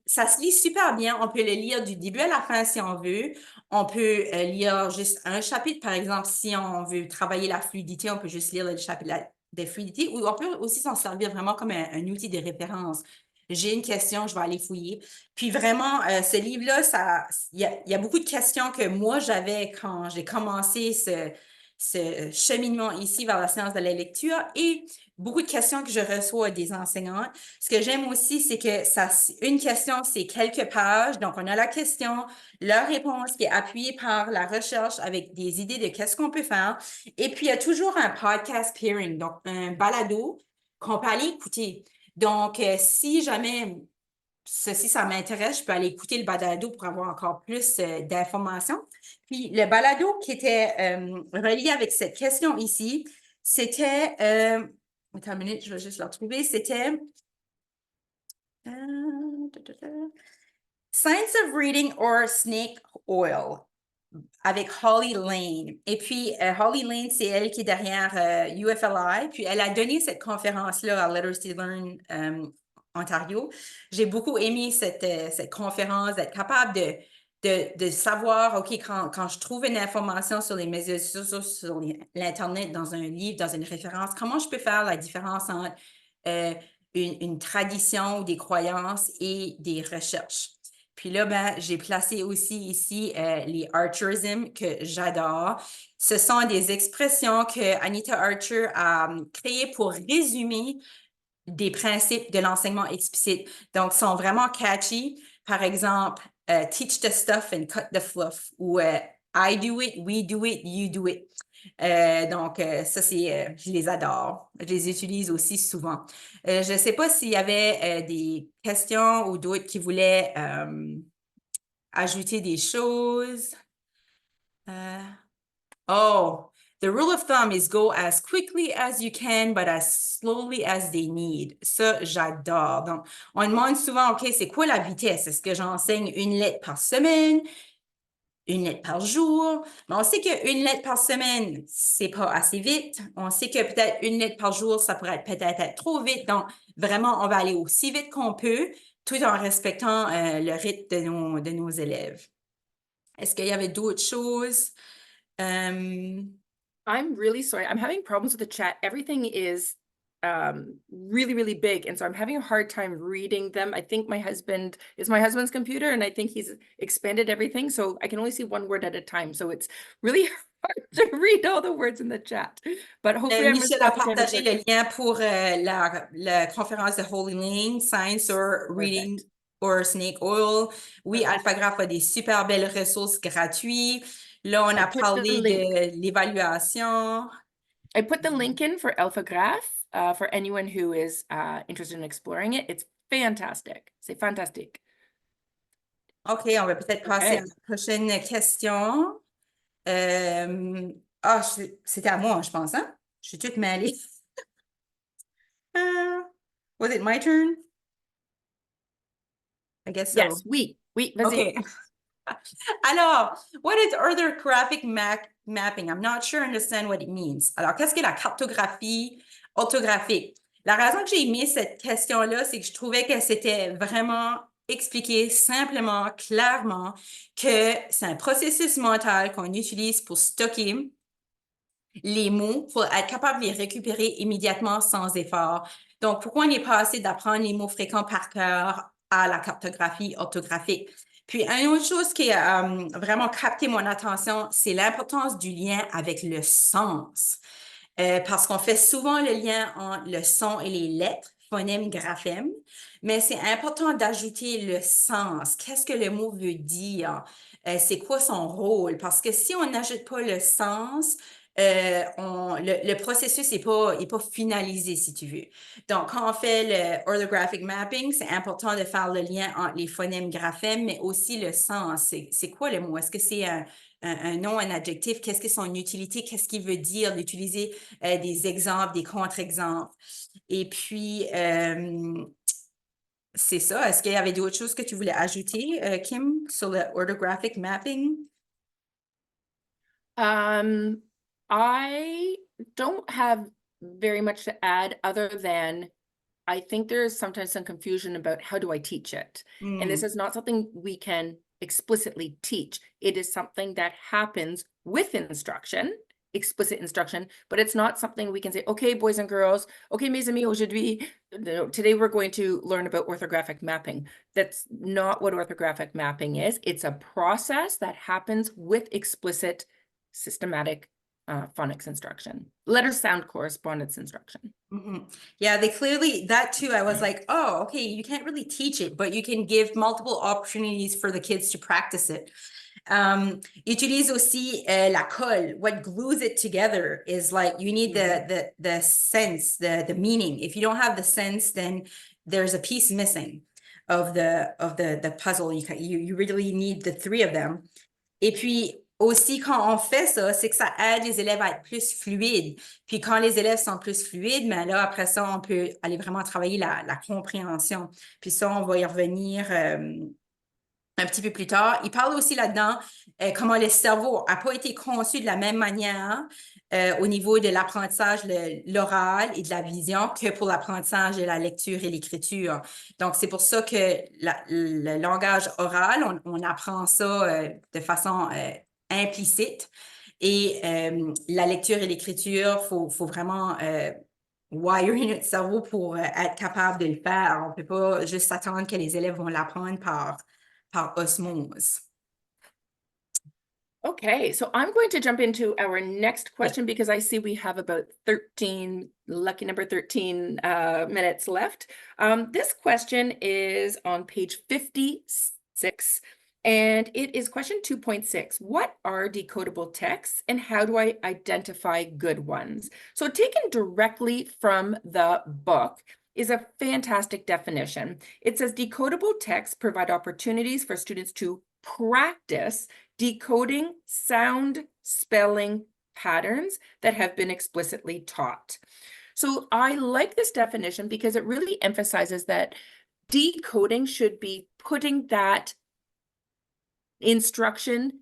ça se lit super bien. On peut le lire du début à la fin si on veut. On peut lire juste un chapitre, par exemple, si on veut travailler la fluidité, on peut juste lire le chapitre de fluidité, ou on peut aussi s'en servir vraiment comme un outil de référence. J'ai une question, je vais aller fouiller. Puis vraiment, ce livre-là, il y a beaucoup de questions que moi j'avais quand j'ai commencé ce cheminement ici vers la science de la lecture et beaucoup de questions que je reçois des enseignants. Ce que j'aime aussi, c'est que une question, c'est quelques pages. Donc, on a la question, leur réponse qui est appuyée par la recherche avec des idées de qu'est-ce qu'on peut faire. Et puis, il y a toujours un podcast peering, donc un balado qu'on peut aller écouter. Donc, si jamais ça m'intéresse, je peux aller écouter le balado pour avoir encore plus d'informations. Puis, le balado qui était relié avec cette question ici, c'était, attends une minute, je vais juste la retrouver, c'était Science of Reading or Snake Oil avec Holly Lane. Et puis, Holly Lane, c'est elle qui est derrière UFLI. Puis, elle a donné cette conférence-là à Literacy Learn Ontario. J'ai beaucoup aimé cette conférence, d'être capable de savoir, OK, quand je trouve une information sur les médias sociaux, sur l'Internet, dans un livre, dans une référence, comment je peux faire la différence entre une tradition ou des croyances et des recherches. Puis là, ben, j'ai placé aussi ici les Archerisms que j'adore. Ce sont des expressions que Anita Archer a créées pour résumer des principes de l'enseignement explicite. Donc, sont vraiment catchy. Par exemple, teach the stuff and cut the fluff ou I do it, we do it, you do it. Donc, ça, je les adore. Je les utilise aussi souvent. Je ne sais pas s'il y avait des questions ou d'autres qui voulaient ajouter des choses. Oh, the rule of thumb is go as quickly as you can, but as slowly as they need. Ça, j'adore. Donc, on demande souvent, OK, c'est quoi la vitesse? Est-ce que j'enseigne une lettre par semaine? Une lettre par jour? Mais on sait qu'une lettre par semaine, c'est pas assez vite. On sait que peut-être une lettre par jour, ça pourrait peut-être être trop vite. Donc, vraiment, on va aller aussi vite qu'on peut, tout en respectant le rythme de nos élèves. Est-ce qu'il y avait d'autres choses? I'm really sorry. I'm having problems with the chat. Everything is really, really big. And so I'm having a hard time reading them. I think my husband's computer, and I think he's expanded everything. So I can only see one word at a time. So it's really hard to read all the words in the chat. But hopefully I'm Michel a responding to partagé everybody. le lien pour la conférence de Holy Lane, Science or Reading Perfect. or Snake Oil. Oui, Perfect. Alphagraph a des super belles ressources gratuites. Là, on I a put the parlé link. de l'évaluation. I put the link in for AlphaGraph for anyone who is interested in exploring it. It's fantastic. C'est fantastique. OK, on va peut-être passer à Okay. la prochaine question. C'était à moi, je pense, hein? Je suis toute mêlée. Was it my turn? I guess so. Yes, oui, vas-y. Okay. Alors, what is orthographic mapping? I'm not sure I understand what it means. Alors, qu'est-ce que la cartographie orthographique? La raison que j'ai aimé cette question-là, c'est que je trouvais que c'était vraiment expliqué simplement, clairement, que c'est un processus mental qu'on utilise pour stocker les mots pour être capable de les récupérer immédiatement sans effort. Donc, pourquoi on est passé d'apprendre les mots fréquents par cœur à la cartographie orthographique? Puis, une autre chose qui a vraiment capté mon attention, c'est l'importance du lien avec le sens. Parce qu'on fait souvent le lien entre le son et les lettres, phonème, graphème, mais c'est important d'ajouter le sens. Qu'est-ce que le mot veut dire? C'est quoi son rôle? Parce que si on n'ajoute pas le sens, le processus n'est pas finalisé, si tu veux. Donc, quand on fait le orthographic mapping, c'est important de faire le lien entre les phonèmes, graphèmes, mais aussi le sens. C'est quoi le mot? Est-ce que c'est un nom, un adjectif, qu'est-ce que son utilité, qu'est-ce qu'il veut dire, d'utiliser des exemples, des contre-exemples. Et puis, c'est ça. Est-ce qu'il y avait d'autres choses que tu voulais ajouter, Kim, sur le orthographic mapping? I don't have very much to add other than I think there is sometimes some confusion about how do I teach it? And this Hmm. is not something we can explicitly teach. It is something that happens with instruction, explicit instruction, but it's not something we can say, okay, boys and girls, okay, mes amis, aujourd'hui, today we're going to learn about orthographic mapping. That's not what orthographic mapping is. It's a process that happens with explicit systematic phonics instruction, letter sound correspondence instruction. Mhm. Yeah, they clearly, that too, I was like, oh, okay, you can't really teach it, but you can give multiple opportunities for the kids to practice it. Utilise aussi la colle. What glues it together is like you need the sense, the meaning. If you don't have the sense, then there's a piece missing of the puzzle. You really need the three of them. Et puis aussi, quand on fait ça, c'est que ça aide les élèves à être plus fluides. Puis quand les élèves sont plus fluides, mais là, après ça, on peut aller vraiment travailler la compréhension. Puis ça, on va y revenir un petit peu plus tard. Il parle aussi là-dedans comment le cerveau n'a pas été conçu de la même manière au niveau de l'apprentissage, l'oral et de la vision que pour l'apprentissage de la lecture et l'écriture. Donc, c'est pour ça que le langage oral, on apprend ça de façon implicite. Et la lecture et l'écriture, faut vraiment wirer notre cerveau pour être capable de le faire. On ne peut pas juste s'attendre que les élèves vont l'apprendre par osmose. Okay, so I'm going to jump into our next question because I see we have about 13, lucky number 13 minutes left. This question is on page 56, and it is question 2.6. What are decodable texts and how do I identify good ones? So taken directly from the book is a fantastic definition. It says decodable texts provide opportunities for students to practice decoding sound spelling patterns that have been explicitly taught. So I like this definition because it really emphasizes that decoding should be putting that instruction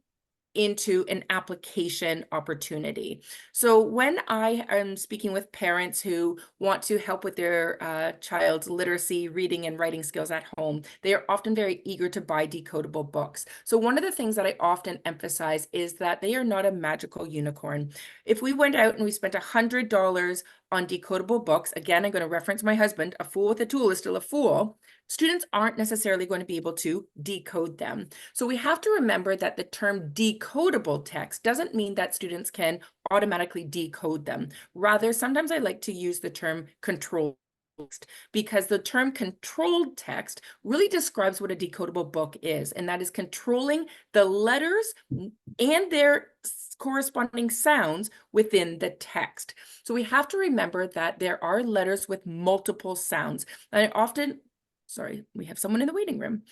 into an application opportunity. So when I am speaking with parents who want to help with their child's literacy, reading and writing skills at home, they are often very eager to buy decodable books. So one of the things that I often emphasize is that they are not a magical unicorn. If we went out and we spent $100 on decodable books, again, I'm going to reference my husband, a fool with a tool is still a fool. Students aren't necessarily going to be able to decode them. So we have to remember that the term decodable text doesn't mean that students can automatically decode them. Rather, sometimes I like to use the term controlled text because the term controlled text really describes what a decodable book is, and that is controlling the letters and their corresponding sounds within the text. So we have to remember that there are letters with multiple sounds. And I often sorry, we have someone in the waiting room.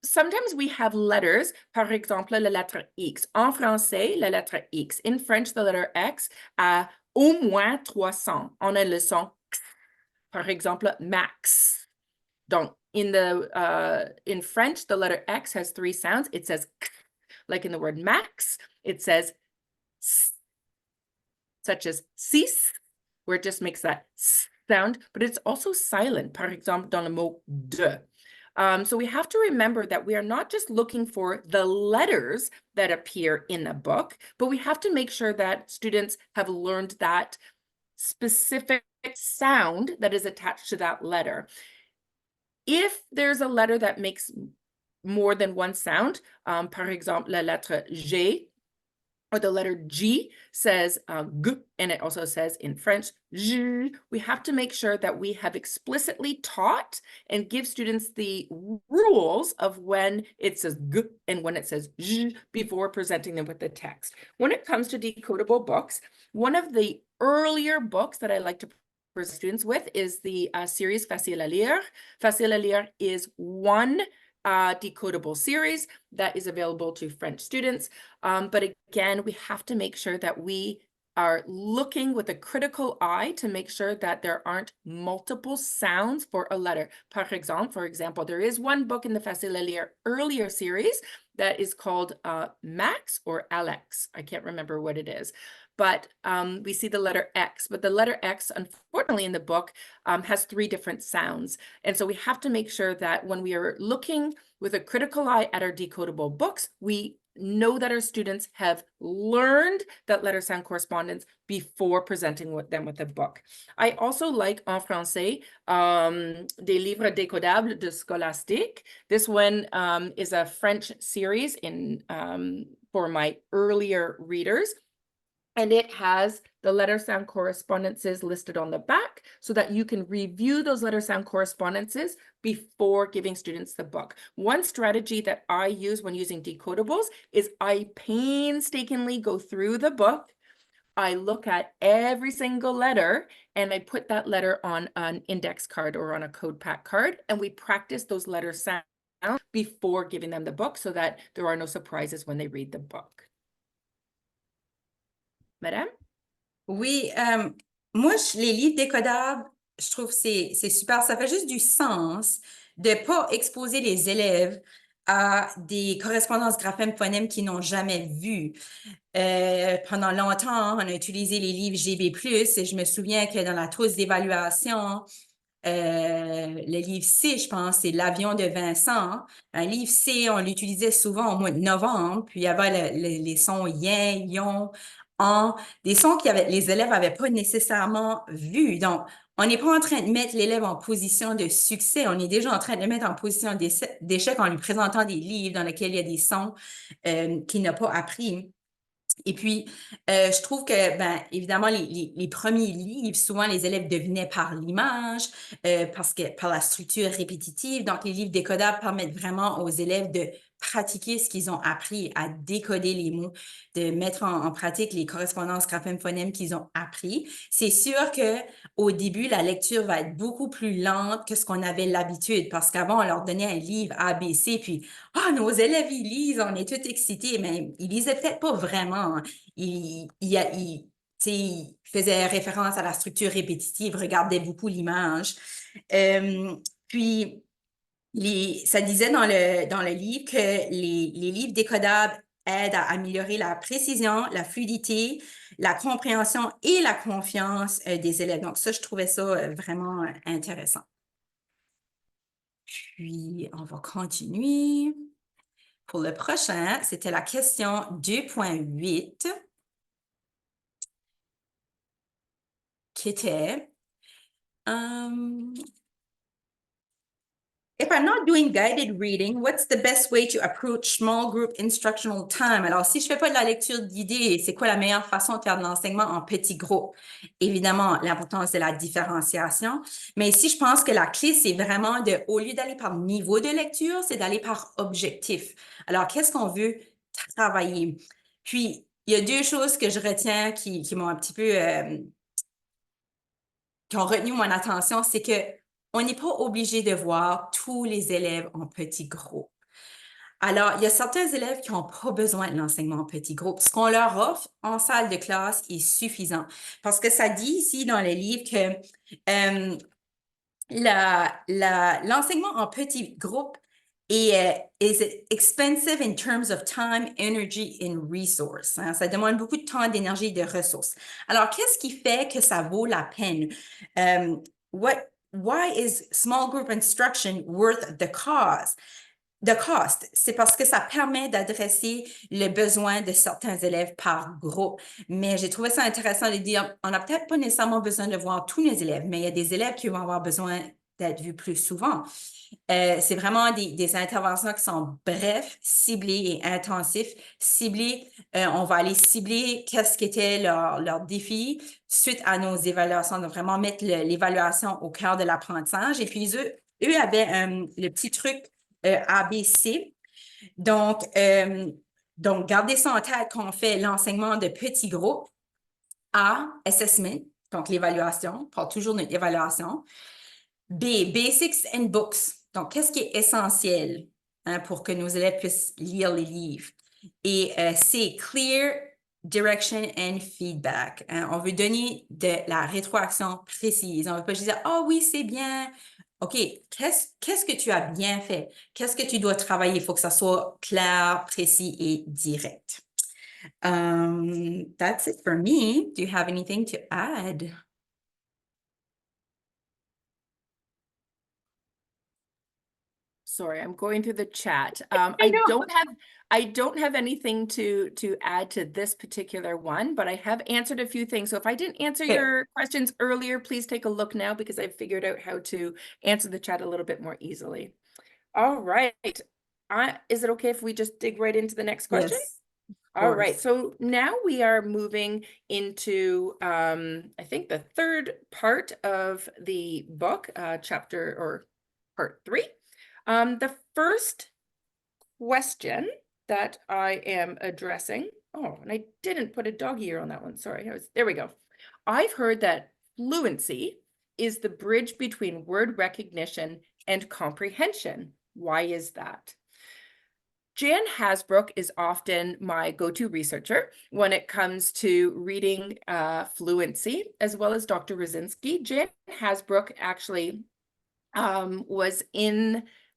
Sometimes we have letters, par exemple, la lettre X. En français, la lettre X. In French, the letter X a au moins 3 sons. On a le son X. Par exemple, max. Donc, in French, the letter X has 3 sounds. It says X. Like in the word max, it says S, such as six, where it just makes that S sound, but it's also silent, par exemple, dans le mot de. So we have to remember that we are not just looking for the letters that appear in a book, but we have to make sure that students have learned that specific sound that is attached to that letter. If there's a letter that makes more than one sound, par exemple, la lettre G, or the letter G says G, and it also says in French, J. We have to make sure that we have explicitly taught and give students the rules of when it says G and when it says J before presenting them with the text. When it comes to decodable books, one of the earlier books that I like to present students with is the series Facile à lire. Facile à lire is one decodable series that is available to French students. But again, we have to make sure that we are looking with a critical eye to make sure that there aren't multiple sounds for a letter. For example, there is one book in the Facile à Lire earlier series that is called Max or Alex. I can't remember what it is. But we see the letter X, but the letter X, unfortunately, in the book has 3 different sounds. And so we have to make sure that when we are looking with a critical eye at our decodable books, we know that our students have learned that letter sound correspondence before presenting them with a book. I also like en français des livres décodables de Scholastique. This one is a French series for my earlier readers. And it has the letter sound correspondences listed on the back so that you can review those letter sound correspondences before giving students the book. One strategy that I use when using decodables is I painstakingly go through the book. I look at every single letter and I put that letter on an index card or on a code pack card, and we practice those letter sounds before giving them the book so that there are no surprises when they read the book. Madame? Oui, moi, les livres décodables, je trouve que c'est super. Ça fait juste du sens de ne pas exposer les élèves à des correspondances graphèmes-phonèmes qu'ils n'ont jamais vues. Pendant longtemps, on a utilisé les livres GB+, et je me souviens que dans la trousse d'évaluation, le livre C, je pense, c'est L'avion de Vincent. Un livre C, on l'utilisait souvent au mois de novembre, puis il y avait les sons yin, yon, en, des sons que les élèves n'avaient pas nécessairement vus. Donc, on n'est pas en train de mettre l'élève en position de succès, on est déjà en train de le mettre en position d'échec en lui présentant des livres dans lesquels il y a des sons qu'il n'a pas appris. Et puis, je trouve que, évidemment, les premiers livres, souvent, les élèves devinaient par l'image, par la structure répétitive. Donc, les livres décodables permettent vraiment aux élèves de pratiquer ce qu'ils ont appris, à décoder les mots, de mettre en pratique les correspondances graphèmes-phonèmes qu'ils ont appris. C'est sûr que au début, la lecture va être beaucoup plus lente que ce qu'on avait l'habitude, parce qu'avant, on leur donnait un livre ABC, puis « Ah, nos élèves, ils lisent, on est tous excités », mais ils lisaient peut-être pas vraiment. Ils faisaient référence à la structure répétitive, regardaient beaucoup l'image. Puis, ça disait dans le livre que les livres décodables aident à améliorer la précision, la fluidité, la compréhension et la confiance des élèves. Donc, ça, je trouvais ça vraiment intéressant. Puis, on va continuer. Pour le prochain, c'était la question 2.8 qui était If I'm not doing guided reading, what's the best way to approach small group instructional time? Alors, si je fais pas de la lecture guidée, c'est quoi la meilleure façon de faire de l'enseignement en petits groupes? Évidemment, l'importance de la différenciation. Mais ici, je pense que la clé, c'est vraiment au lieu d'aller par niveau de lecture, c'est d'aller par objectif. Alors, qu'est-ce qu'on veut travailler? Puis, il y a 2 choses que je retiens qui m'ont un petit peu, qui ont retenu mon attention, c'est que on n'est pas obligé de voir tous les élèves en petits groupes. Alors, il y a certains élèves qui n'ont pas besoin de l'enseignement en petits groupes. Ce qu'on leur offre en salle de classe est suffisant. Parce que ça dit ici dans le livre que l'enseignement en petits groupes is expensive in terms of time, energy, and resource. Hein? Ça demande beaucoup de temps, d'énergie et de ressources. Alors, qu'est-ce qui fait que ça vaut la peine? Why is small group instruction worth the cost? The cost, c'est parce que ça permet d'adresser le besoin de certains élèves par groupe. Mais j'ai trouvé ça intéressant de dire, on n'a peut-être pas nécessairement besoin de voir tous les élèves, mais il y a des élèves qui vont avoir besoin d'être vus plus souvent. C'est vraiment des interventions qui sont brefs, ciblées et intensifs. Ciblées, on va aller cibler qu'est-ce qu'était leur défi suite à nos évaluations, donc vraiment mettre l'évaluation au cœur de l'apprentissage. Et puis, eux avaient le petit truc ABC. Donc, gardez ça en tête quand on fait l'enseignement de petits groupes. A, assessment, donc l'évaluation, on parle toujours de l'évaluation. B, basics and books. Donc, qu'est-ce qui est essentiel? hein, pour que nos élèves puissent lire les livres. Et C, clear direction and feedback. Hein. On veut donner de la rétroaction précise. On ne veut pas juste dire, ah oui, c'est bien. OK, qu'est-ce que tu as bien fait? Qu'est-ce que tu dois travailler? Il faut que ça soit clair, précis et direct. That's it for me. Do you have anything to add? Sorry, I'm going through the chat. I I know. don't have anything to add to this particular one, but I have answered a few things. So if I didn't answer Okay. your questions earlier, please take a look now because I've figured out how to answer the chat a little bit more easily. All right. Is it okay if we just dig right into the next question? Yes, of All right, course. so now we are moving into, I think, the third part of the book, chapter or part 3. The first question that I am addressing, oh, and I didn't put a doggy ear on that one. Sorry, there we go. I've heard that fluency is the bridge between word recognition and comprehension. Why is that? Jan Hasbrook is often my go-to researcher when it comes to reading fluency, as well as Dr. Rosinski. Jan Hasbrook actually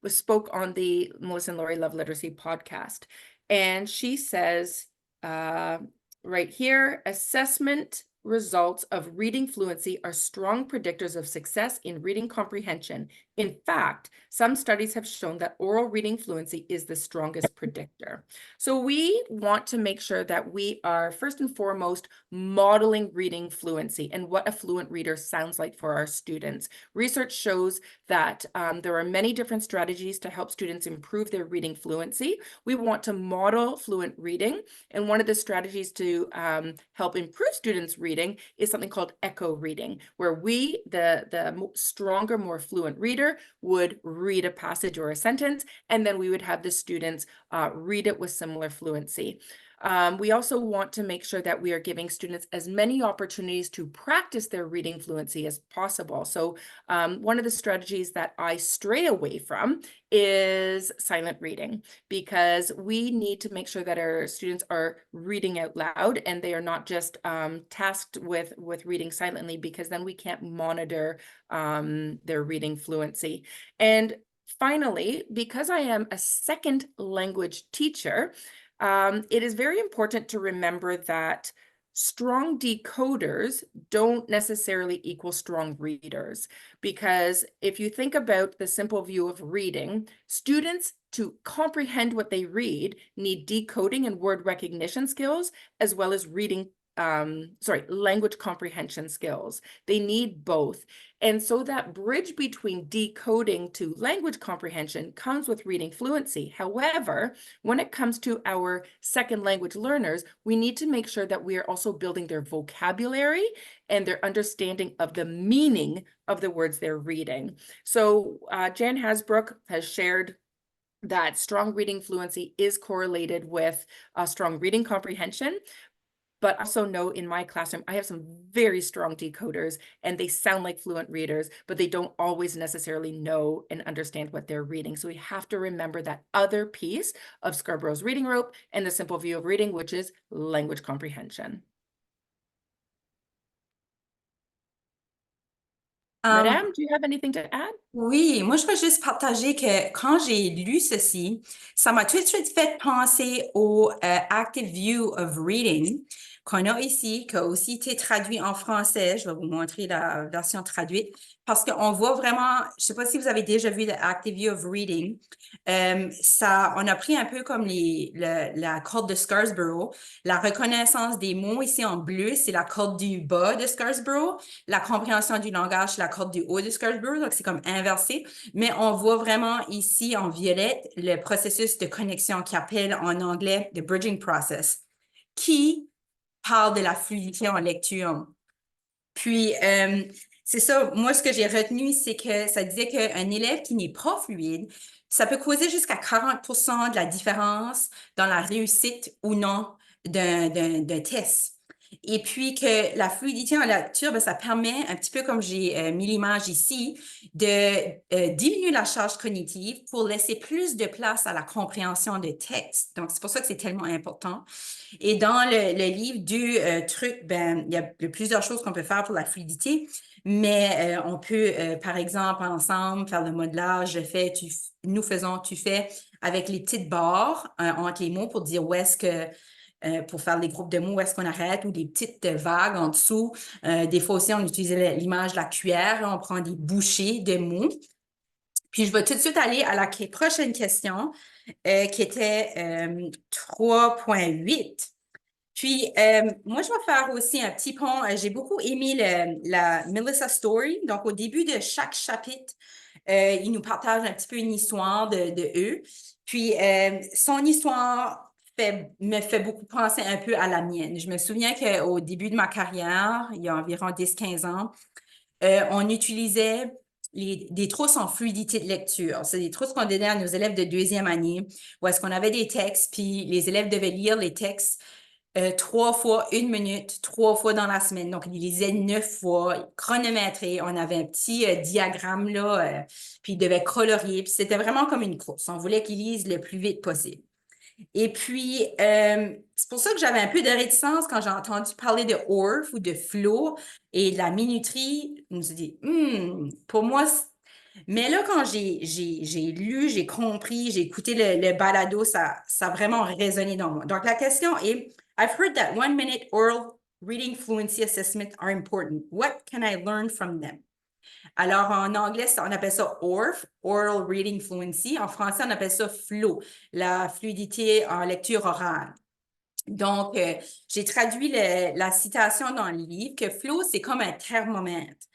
spoke on the Melissa and Laurie Love Literacy podcast. And she says right here, assessment results of reading fluency are strong predictors of success in reading comprehension. In fact, some studies have shown that oral reading fluency is the strongest predictor. So we want to make sure that we are first and foremost modeling reading fluency and what a fluent reader sounds like for our students. Research shows that there are many different strategies to help students improve their reading fluency. We want to model fluent reading, and one of the strategies to help improve students' reading is something called echo reading, where we, the stronger, more fluent reader, would read a passage or a sentence, and then we would have the students read it with similar fluency. We also want to make sure that we are giving students as many opportunities to practice their reading fluency as possible. So one of the strategies that I stray away from is silent reading, because we need to make sure that our students are reading out loud and they are not just tasked with reading silently, because then we can't monitor their reading fluency. And finally, because I am a second language teacher, it is very important to remember that strong decoders don't necessarily equal strong readers, because if you think about the simple view of reading, students to comprehend what they read need decoding and word recognition skills, as well as language comprehension skills. They need both. And so that bridge between decoding to language comprehension comes with reading fluency. However, when it comes to our second language learners, we need to make sure that we are also building their vocabulary and their understanding of the meaning of the words they're reading. So Jan Hasbrook has shared that strong reading fluency is correlated with strong reading comprehension. But also know in my classroom, I have some very strong decoders and they sound like fluent readers, but they don't always necessarily know and understand what they're reading. So we have to remember that other piece of Scarborough's reading rope and the simple view of reading, which is language comprehension. Madame, do you have anything to add? Oui, moi, je veux juste partager que quand j'ai lu ceci, ça m'a tout de suite fait penser au Active View of Reading qu'on a ici, qui a aussi été traduit en français. Je vais vous montrer la version traduite parce qu'on voit vraiment, je ne sais pas si vous avez déjà vu le Active View of Reading, on a pris un peu comme la corde de Scarsborough, la reconnaissance des mots ici en bleu, c'est la corde du bas de Scarsborough, la compréhension du langage, c'est la corde du haut de Scarsborough, donc c'est comme inversé, mais on voit vraiment ici en violette le processus de connexion qui appelle en anglais the bridging process, qui parle de la fluidité en lecture. Puis, c'est ça, moi, ce que j'ai retenu, c'est que ça disait qu'un élève qui n'est pas fluide, ça peut causer jusqu'à 40% de la différence dans la réussite ou non d'un test. Et puis que la fluidité en lecture, ben, ça permet, un petit peu comme j'ai mis l'image ici, de diminuer la charge cognitive pour laisser plus de place à la compréhension de texte. Donc, c'est pour ça que c'est tellement important. Et dans le livre du truc, ben, il y a plusieurs choses qu'on peut faire pour la fluidité, mais on peut, par exemple, ensemble, faire le modelage, je fais, nous faisons, tu fais, avec les petites barres entre les mots pour dire où est-ce que pour faire les groupes de mots, où est-ce qu'on arrête, ou des petites vagues en dessous. Des fois aussi, on utilise l'image de la cuillère, on prend des bouchées de mots. Puis, je vais tout de suite aller à la prochaine question, qui était 3.8. Puis, moi, je vais faire aussi un petit pont. J'ai beaucoup aimé la Melissa Story. Donc, au début de chaque chapitre, il nous partage un petit peu une histoire de eux. Puis, son histoire me fait beaucoup penser un peu à la mienne. Je me souviens qu'au début de ma carrière, il y a environ 10-15 ans, on utilisait des trousses en fluidité de lecture. C'est des trousses qu'on donnait à nos élèves de deuxième année, où est-ce qu'on avait des textes, puis les élèves devaient lire les textes 3 fois 1 minute, 3 fois dans la semaine. Donc, ils lisaient 9 fois, chronométré. On avait un petit diagramme là, puis ils devaient colorier. Puis c'était vraiment comme une course. On voulait qu'ils lisent le plus vite possible. Et puis, c'est pour ça que j'avais un peu de réticence quand j'ai entendu parler de ORF ou de flow et de la minuterie. Je me suis dit, pour moi, mais là, quand j'ai lu, j'ai compris, j'ai écouté le balado, ça a vraiment résonné dans moi. Donc, la question est, I've heard that 1 minute oral reading fluency assessment are important. What can I learn from them? Alors, en anglais, on appelle ça ORF, Oral Reading Fluency. En français, on appelle ça FLO, la fluidité en lecture orale. Donc, j'ai traduit la citation dans le livre que FLO, c'est comme un thermomètre.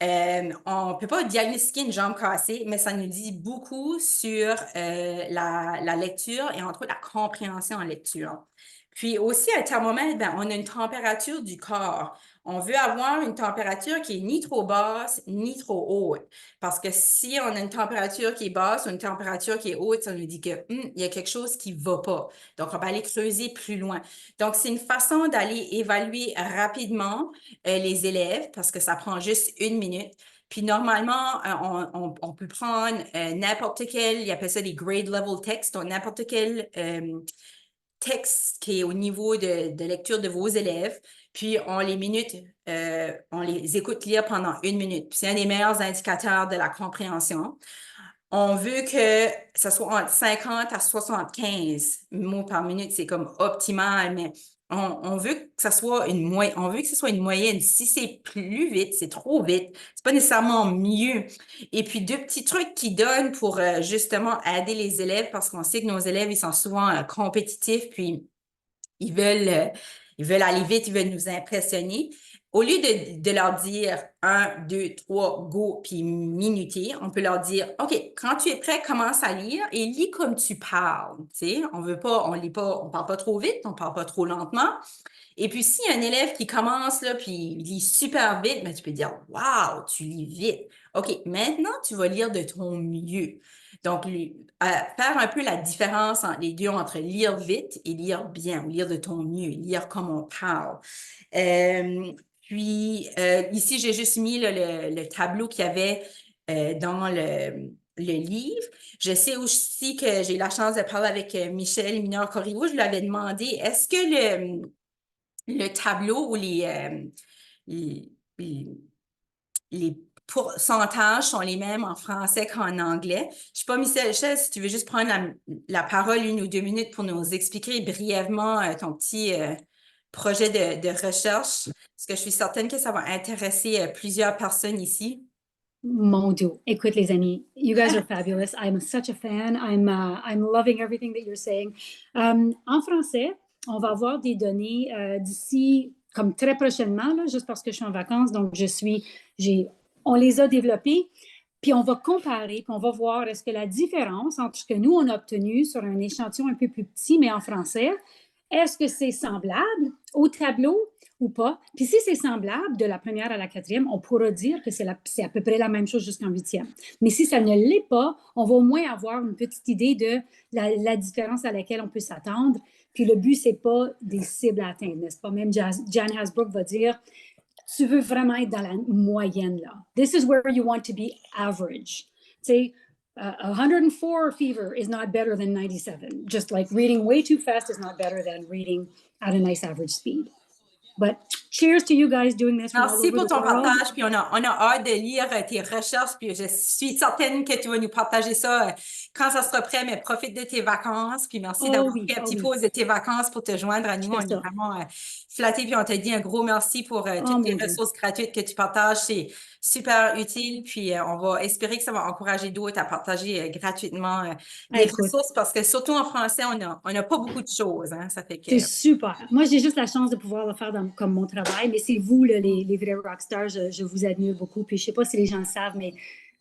On ne peut pas diagnostiquer une jambe cassée, mais ça nous dit beaucoup sur la lecture et entre autres la compréhension en lecture. Puis aussi, un thermomètre, ben, on a une température du corps. On veut avoir une température qui est ni trop basse, ni trop haute. Parce que si on a une température qui est basse ou une température qui est haute, ça nous dit que il y a quelque chose qui ne va pas. Donc, on va aller creuser plus loin. Donc, c'est une façon d'aller évaluer rapidement les élèves parce que ça prend juste 1 minute. Puis normalement, on peut prendre n'importe quel, ils appellent ça des grade level text, donc n'importe quel texte qui est au niveau de lecture de vos élèves, puis on les écoute lire pendant 1 minute. Puis c'est un des meilleurs indicateurs de la compréhension. On veut que ça soit entre 50 à 75 mots par minute, c'est comme optimal, mais on veut que ça soit on veut que ce soit une moyenne. Si c'est plus vite, c'est trop vite, c'est pas nécessairement mieux. Et puis, 2 petits trucs qui donnent pour justement aider les élèves, parce qu'on sait que nos élèves, ils sont souvent compétitifs, puis ils veulent, euh, ils veulent aller vite, ils veulent nous impressionner. Au lieu de leur dire 1, 2, 3, go, puis minuter, on peut leur dire, OK, quand tu es prêt, commence à lire et lis comme tu parles. Tu sais, on lit pas, on parle pas trop vite, on parle pas trop lentement. Et puis, s'il y a un élève qui commence, là, puis il lit super vite, mais tu peux dire, waouh, tu lis vite. OK, maintenant, tu vas lire de ton mieux. Donc, faire un peu la différence entre les deux, entre lire vite et lire bien, ou lire de ton mieux, lire comme on parle. Puis, ici, j'ai juste mis là, le tableau qu'il y avait dans le livre. Je sais aussi que j'ai eu la chance de parler avec Michel Mineur-Corriveau. Je lui avais demandé, est-ce que le tableau ou les, les pourcentages sont les mêmes en français qu'en anglais? Je ne sais pas, Michel, si tu veux juste prendre la parole 1 ou 2 minutes pour nous expliquer brièvement ton petit projet de recherche, parce que je suis certaine que ça va intéresser plusieurs personnes ici. Mon Dieu. Écoute, les amis, you guys are fabulous. I'm such a fan. I'm loving everything that you're saying. En français, on va avoir des données d'ici, comme très prochainement, là, juste parce que je suis en vacances. Donc, on les a développés. Puis, on va comparer, puis on va voir est-ce que la différence entre ce que nous, on a obtenu sur un échantillon un peu plus petit, mais en français, est-ce que c'est semblable au tableau ou pas? Puis si c'est semblable de la première à la quatrième, on pourra dire que c'est à peu près la même chose jusqu'en huitième. Mais si ça ne l'est pas, on va au moins avoir une petite idée de la différence à laquelle on peut s'attendre. Puis le but, c'est pas des cibles à atteindre, n'est-ce pas? Même Jan Hasbrook va dire, tu veux vraiment être dans la moyenne, là. This is where you want to be average. Tu sais, 104 fever is not better than 97. Just like reading way too fast is not better than reading at a nice average speed. But cheers to you guys doing this from all Merci over pour the ton world. partage, puis on a hâte de lire tes recherches, puis je suis certaine que tu vas nous partager ça quand ça sera prêt, mais profite de tes vacances, puis merci Oh d'avoir oui, pris un oh petit oui. pause de tes vacances pour te joindre à nous. C'est On est ça. vraiment flattés, puis on te dit un gros merci pour Oh, toutes tes mon Dieu. ressources gratuites que tu partages. C'est super utile, puis on va espérer que ça va encourager d'autres à partager gratuitement les Écoute, ressources, parce que surtout en français, on n'a pas beaucoup de choses, hein, ça fait que... c'est super. Moi, j'ai juste la chance de pouvoir le faire comme mon travail, mais c'est vous, là, les vrais rockstars, je vous admire beaucoup. Puis je sais pas si les gens le savent, mais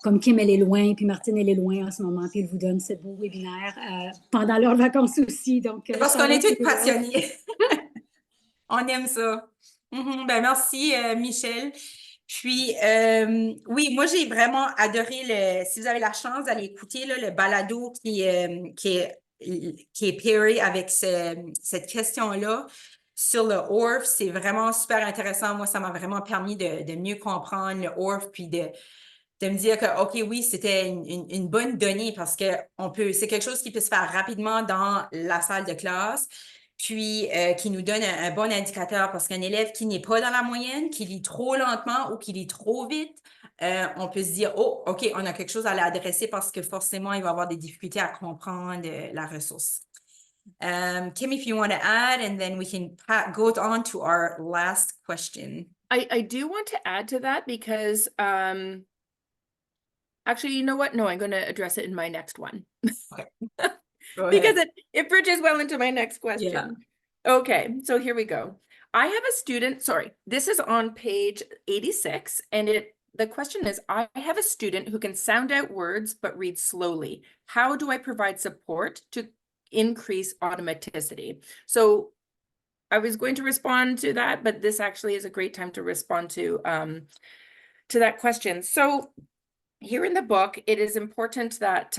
comme Kim, elle est loin, puis Martine, elle est loin en ce moment, puis ils vous donnent ce beau webinaire pendant leurs vacances aussi. Donc, C'est parce qu'on est toutes shout-out to you all. passionnés. On aime ça. Ben merci, Michel. Puis, oui, moi, j'ai vraiment adoré si vous avez la chance d'aller écouter là, le balado qui est pairé avec cette question-là sur le ORF, c'est vraiment super intéressant. Moi, ça m'a vraiment permis de mieux comprendre le ORF, puis de me dire que, OK, oui, c'était une bonne donnée parce que c'est quelque chose qui peut se faire rapidement dans la salle de classe, puis qui nous donne un bon indicateur parce qu'un élève qui n'est pas dans la moyenne, qui lit trop lentement ou qui lit trop vite, on peut se dire, oh, OK, on a quelque chose à l'adresser parce que forcément, il va avoir des difficultés à comprendre la ressource. Kim, if you want to add, and then we can go on to our last question. I do want to add to that because actually, you know what? No, I'm going to address it in my next one. Okay. Go Because ahead. it bridges well into my next question. Yeah. Okay, so here we go. I have a student, sorry, this is on page 86, and the question is, I have a student who can sound out words but read slowly. How do I provide support to increase automaticity? So I was going to respond to that, but this actually is a great time to respond to that question. So here in the book, it is important that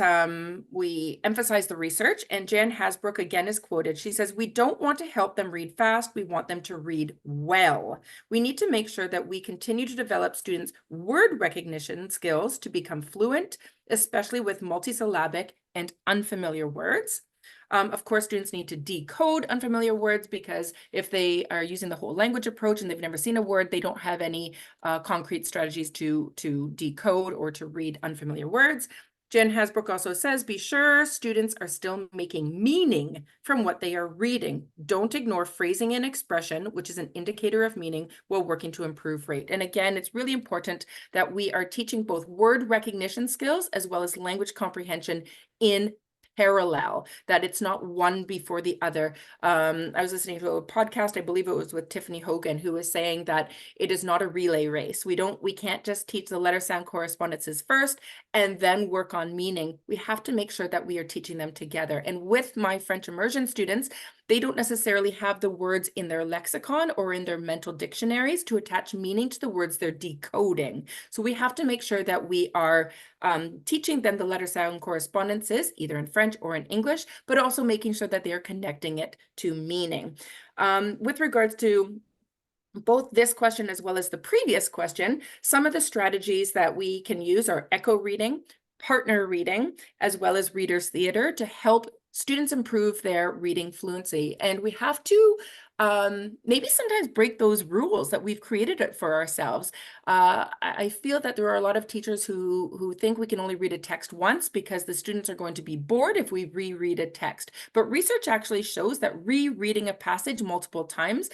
we emphasize the research, and Jan Hasbrook again is quoted. She says, we don't want to help them read fast. We want them to read well. We need to make sure that we continue to develop students' word recognition skills to become fluent, especially with multisyllabic and unfamiliar words. Of course, students need to decode unfamiliar words because if they are using the whole language approach and they've never seen a word, they don't have any concrete strategies to decode or to read unfamiliar words. Jen Hasbrook also says, be sure students are still making meaning from what they are reading. Don't ignore phrasing and expression, which is an indicator of meaning, while working to improve rate. And again, it's really important that we are teaching both word recognition skills as well as language comprehension in parallel, that it's not one before the other. I was listening to a podcast, I believe it was with Tiffany Hogan, who was saying that it is not a relay race. We can't just teach the letter sound correspondences first and then work on meaning. We have to make sure that we are teaching them together. And with my French immersion students, they don't necessarily have the words in their lexicon or in their mental dictionaries to attach meaning to the words they're decoding. So we have to make sure that we are teaching them the letter sound correspondences, either in French or in English, but also making sure that they are connecting it to meaning. With regards to both this question as well as the previous question, some of the strategies that we can use are echo reading, partner reading, as well as reader's theater to help students improve their reading fluency. And we have to maybe sometimes break those rules that we've created for ourselves. I feel that there are a lot of teachers who think we can only read a text once because the students are going to be bored if we reread a text. But research actually shows that rereading a passage multiple times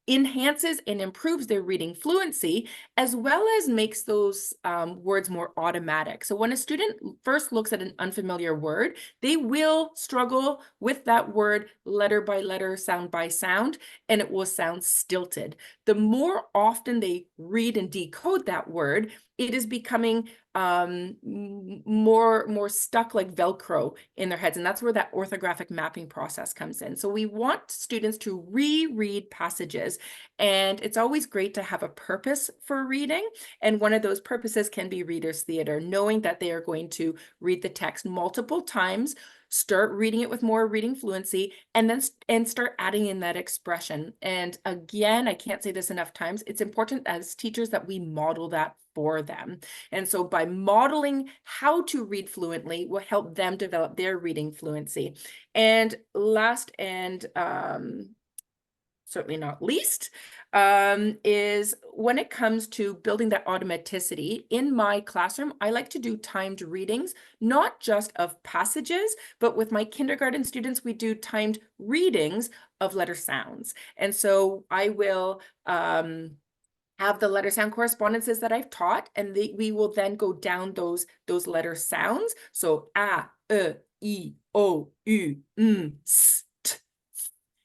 enhances and improves their reading fluency, as well as makes those words more automatic. So when a student first looks at an unfamiliar word, they will struggle with that word letter by letter, sound by sound, and it will sound stilted. The more often they read and decode that word, it is becoming more stuck like Velcro in their heads. And that's where that orthographic mapping process comes in. So we want students to reread passages, and it's always great to have a purpose for reading. And one of those purposes can be reader's theater, knowing that they are going to read the text multiple times start reading it with more reading fluency, and then and start adding in that expression. And again, I can't say this enough times, it's important as teachers that we model that for them. And so by modeling how to read fluently will help them develop their reading fluency. And last and certainly not least, is when it comes to building that automaticity. In my classroom, I like to do timed readings, not just of passages, but with my kindergarten students, we do timed readings of letter sounds. And so I will have the letter sound correspondences that I've taught, and we will then go down those letter sounds. So a, e, o, u, s, t.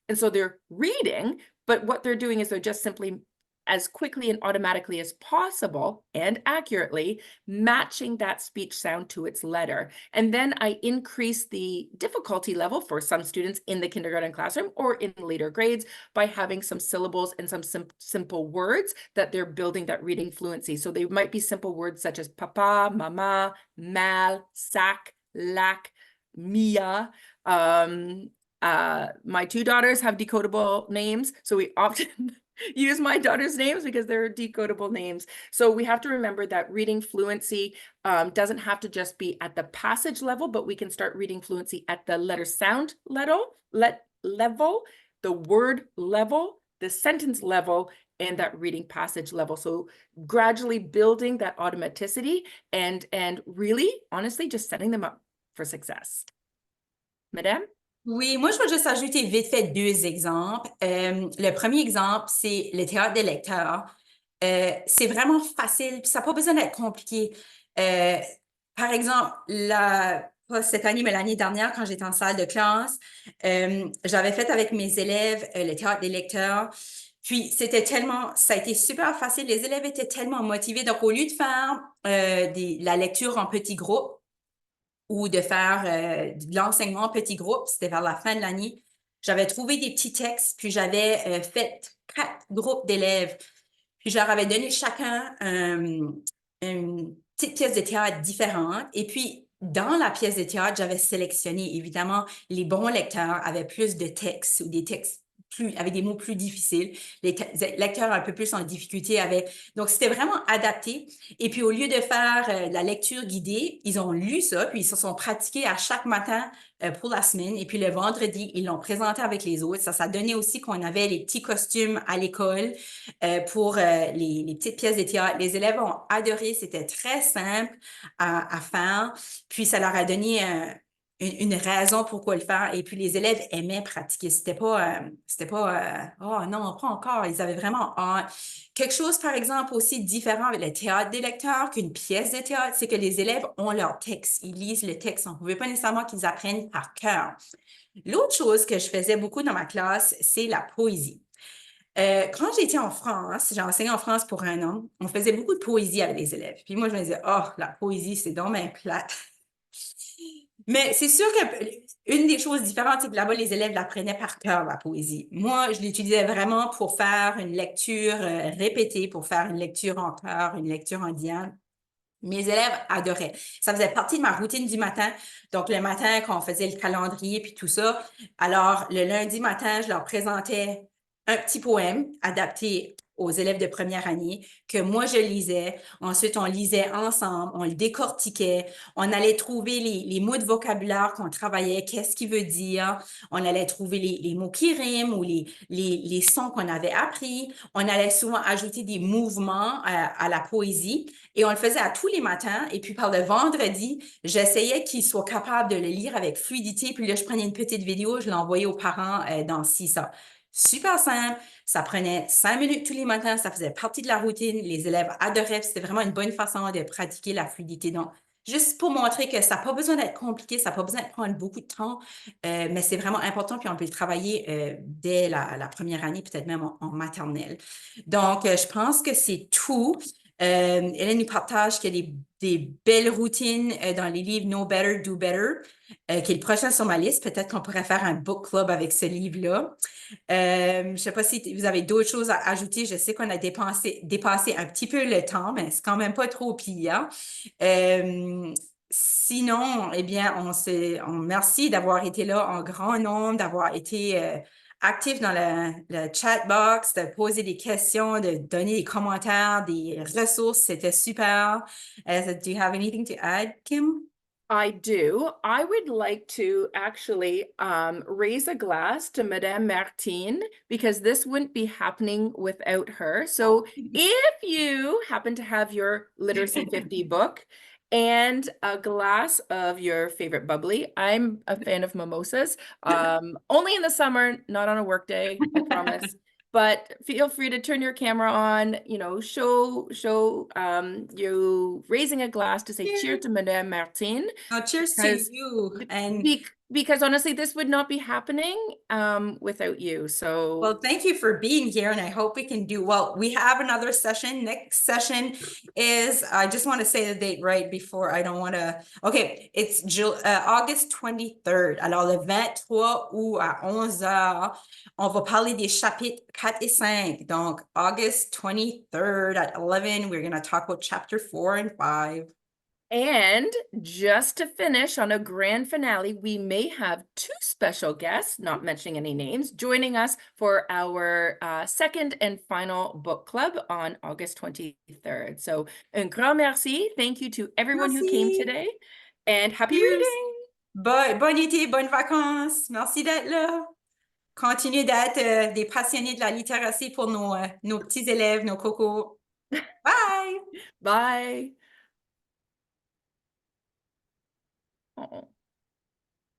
And so they're reading, but what they're doing is they're just simply as quickly and automatically as possible and accurately matching that speech sound to its letter. And then I increase the difficulty level for some students in the kindergarten classroom or in later grades by having some syllables and some simple words that they're building that reading fluency. So they might be simple words such as papa, mama, mal, sac, lac, mia. My two daughters have decodable names, so we often use my daughter's names because they're decodable names. So we have to remember that reading fluency doesn't have to just be at the passage level, but we can start reading fluency at the letter sound level, the word level, the sentence level, and that reading passage level. So gradually building that automaticity and really, honestly, just setting them up for success. Madame? Oui, moi, je vais juste ajouter vite fait 2 exemples. Le premier exemple, c'est le théâtre des lecteurs. C'est vraiment facile, puis ça n'a pas besoin d'être compliqué. Par exemple, pas cette année, mais l'année dernière, quand j'étais en salle de classe, j'avais fait avec mes élèves le théâtre des lecteurs. Puis, ça a été super facile. Les élèves étaient tellement motivés. Donc, au lieu de faire la lecture en petits groupes, ou de faire de l'enseignement en petits groupes, c'était vers la fin de l'année. J'avais trouvé des petits textes, puis j'avais fait 4 groupes d'élèves. Puis je leur avais donné chacun une petite pièce de théâtre différente. Et puis, dans la pièce de théâtre, j'avais sélectionné, évidemment, les bons lecteurs avaient plus de textes ou des textes avec des mots plus difficiles. Les lecteurs un peu plus en difficulté avaient... Donc, c'était vraiment adapté. Et puis, au lieu de faire la lecture guidée, ils ont lu ça, puis ils se sont pratiqués à chaque matin pour la semaine. Et puis, le vendredi, ils l'ont présenté avec les autres. Ça donnait aussi qu'on avait les petits costumes à l'école pour les petites pièces de théâtre. Les élèves ont adoré. C'était très simple à faire. Puis, ça leur a donné... une raison pourquoi le faire. Et puis, les élèves aimaient pratiquer. C'était pas oh non, pas encore. Ils avaient vraiment quelque chose, par exemple, aussi différent avec le théâtre des lecteurs qu'une pièce de théâtre, c'est que les élèves ont leur texte. Ils lisent le texte. On ne pouvait pas nécessairement qu'ils apprennent par cœur. L'autre chose que je faisais beaucoup dans ma classe, c'est la poésie. Quand j'étais en France, j'ai enseigné en France pour 1 an, on faisait beaucoup de poésie avec les élèves. Puis moi, je me disais, oh, la poésie, c'est donc bien plate. Mais c'est sûr qu'une des choses différentes, c'est que là-bas, les élèves l'apprenaient par cœur, la poésie. Moi, je l'utilisais vraiment pour faire une lecture répétée, pour faire une lecture en chœur, une lecture en dialogue. Mes élèves adoraient. Ça faisait partie de ma routine du matin. Donc, le matin, quand on faisait le calendrier puis tout ça, alors, le lundi matin, je leur présentais un petit poème adapté aux élèves de première année que moi, je lisais. Ensuite, on lisait ensemble, on le décortiquait. On allait trouver les mots de vocabulaire qu'on travaillait, qu'est-ce qu'il veut dire. On allait trouver les mots qui riment ou les sons qu'on avait appris. On allait souvent ajouter des mouvements à la poésie. Et on le faisait à tous les matins. Et puis, par le vendredi, j'essayais qu'ils soient capables de le lire avec fluidité. Puis là, je prenais une petite vidéo, je l'envoyais aux parents dans CISA. Super simple. Ça prenait 5 minutes tous les matins. Ça faisait partie de la routine. Les élèves adoraient. C'était vraiment une bonne façon de pratiquer la fluidité. Donc, juste pour montrer que ça n'a pas besoin d'être compliqué, ça n'a pas besoin de prendre beaucoup de temps, mais c'est vraiment important. Puis, on peut le travailler dès la première année, peut-être même en maternelle. Donc, je pense que c'est tout. Hélène nous partage qu'il y a des belles routines dans les livres No Better, Do Better, qui est le prochain sur ma liste. Peut-être qu'on pourrait faire un book club avec ce livre-là. Je ne sais pas si vous avez d'autres choses à ajouter. Je sais qu'on a dépassé un petit peu le temps, mais c'est quand même pas trop pliant. Sinon, eh bien, merci d'avoir été là en grand nombre, d'avoir été actif dans le chat box, de poser des questions, de donner des commentaires, des ressources. C'était super. Do you have anything to add, Kim? I do. I would like to actually raise a glass to Madame Martine because this wouldn't be happening without her. So if you happen to have your Literacy 50 book and a glass of your favorite bubbly, I'm a fan of mimosas. Only in the summer, not on a work day, I promise. But feel free to turn your camera on, show you raising a glass to say cheer to Madame Martine. Oh, cheers to Because you. And because honestly, this would not be happening without you. So well, thank you for being here, and I hope we can we have another session. Next session is, I just want to say the date right before I don't want to, okay, it's August 23rd. Alors, le 23 août à 11 heures, on va parler des chapitres 4 et 5. Donc, August 23rd at 11, we're going to talk about chapter 4 and 5. And just to finish on a grand finale, we may have two special guests, not mentioning any names, joining us for our second and final book club on August 23rd. So, un grand merci. Thank you to everyone who came Merci. today. And happy Cheers. reading. Bon été, bonnes vacances. Merci d'être là. Continuez d'être des passionnés de la littératie pour nos petits élèves, nos cocos. Bye! Bye. Oh.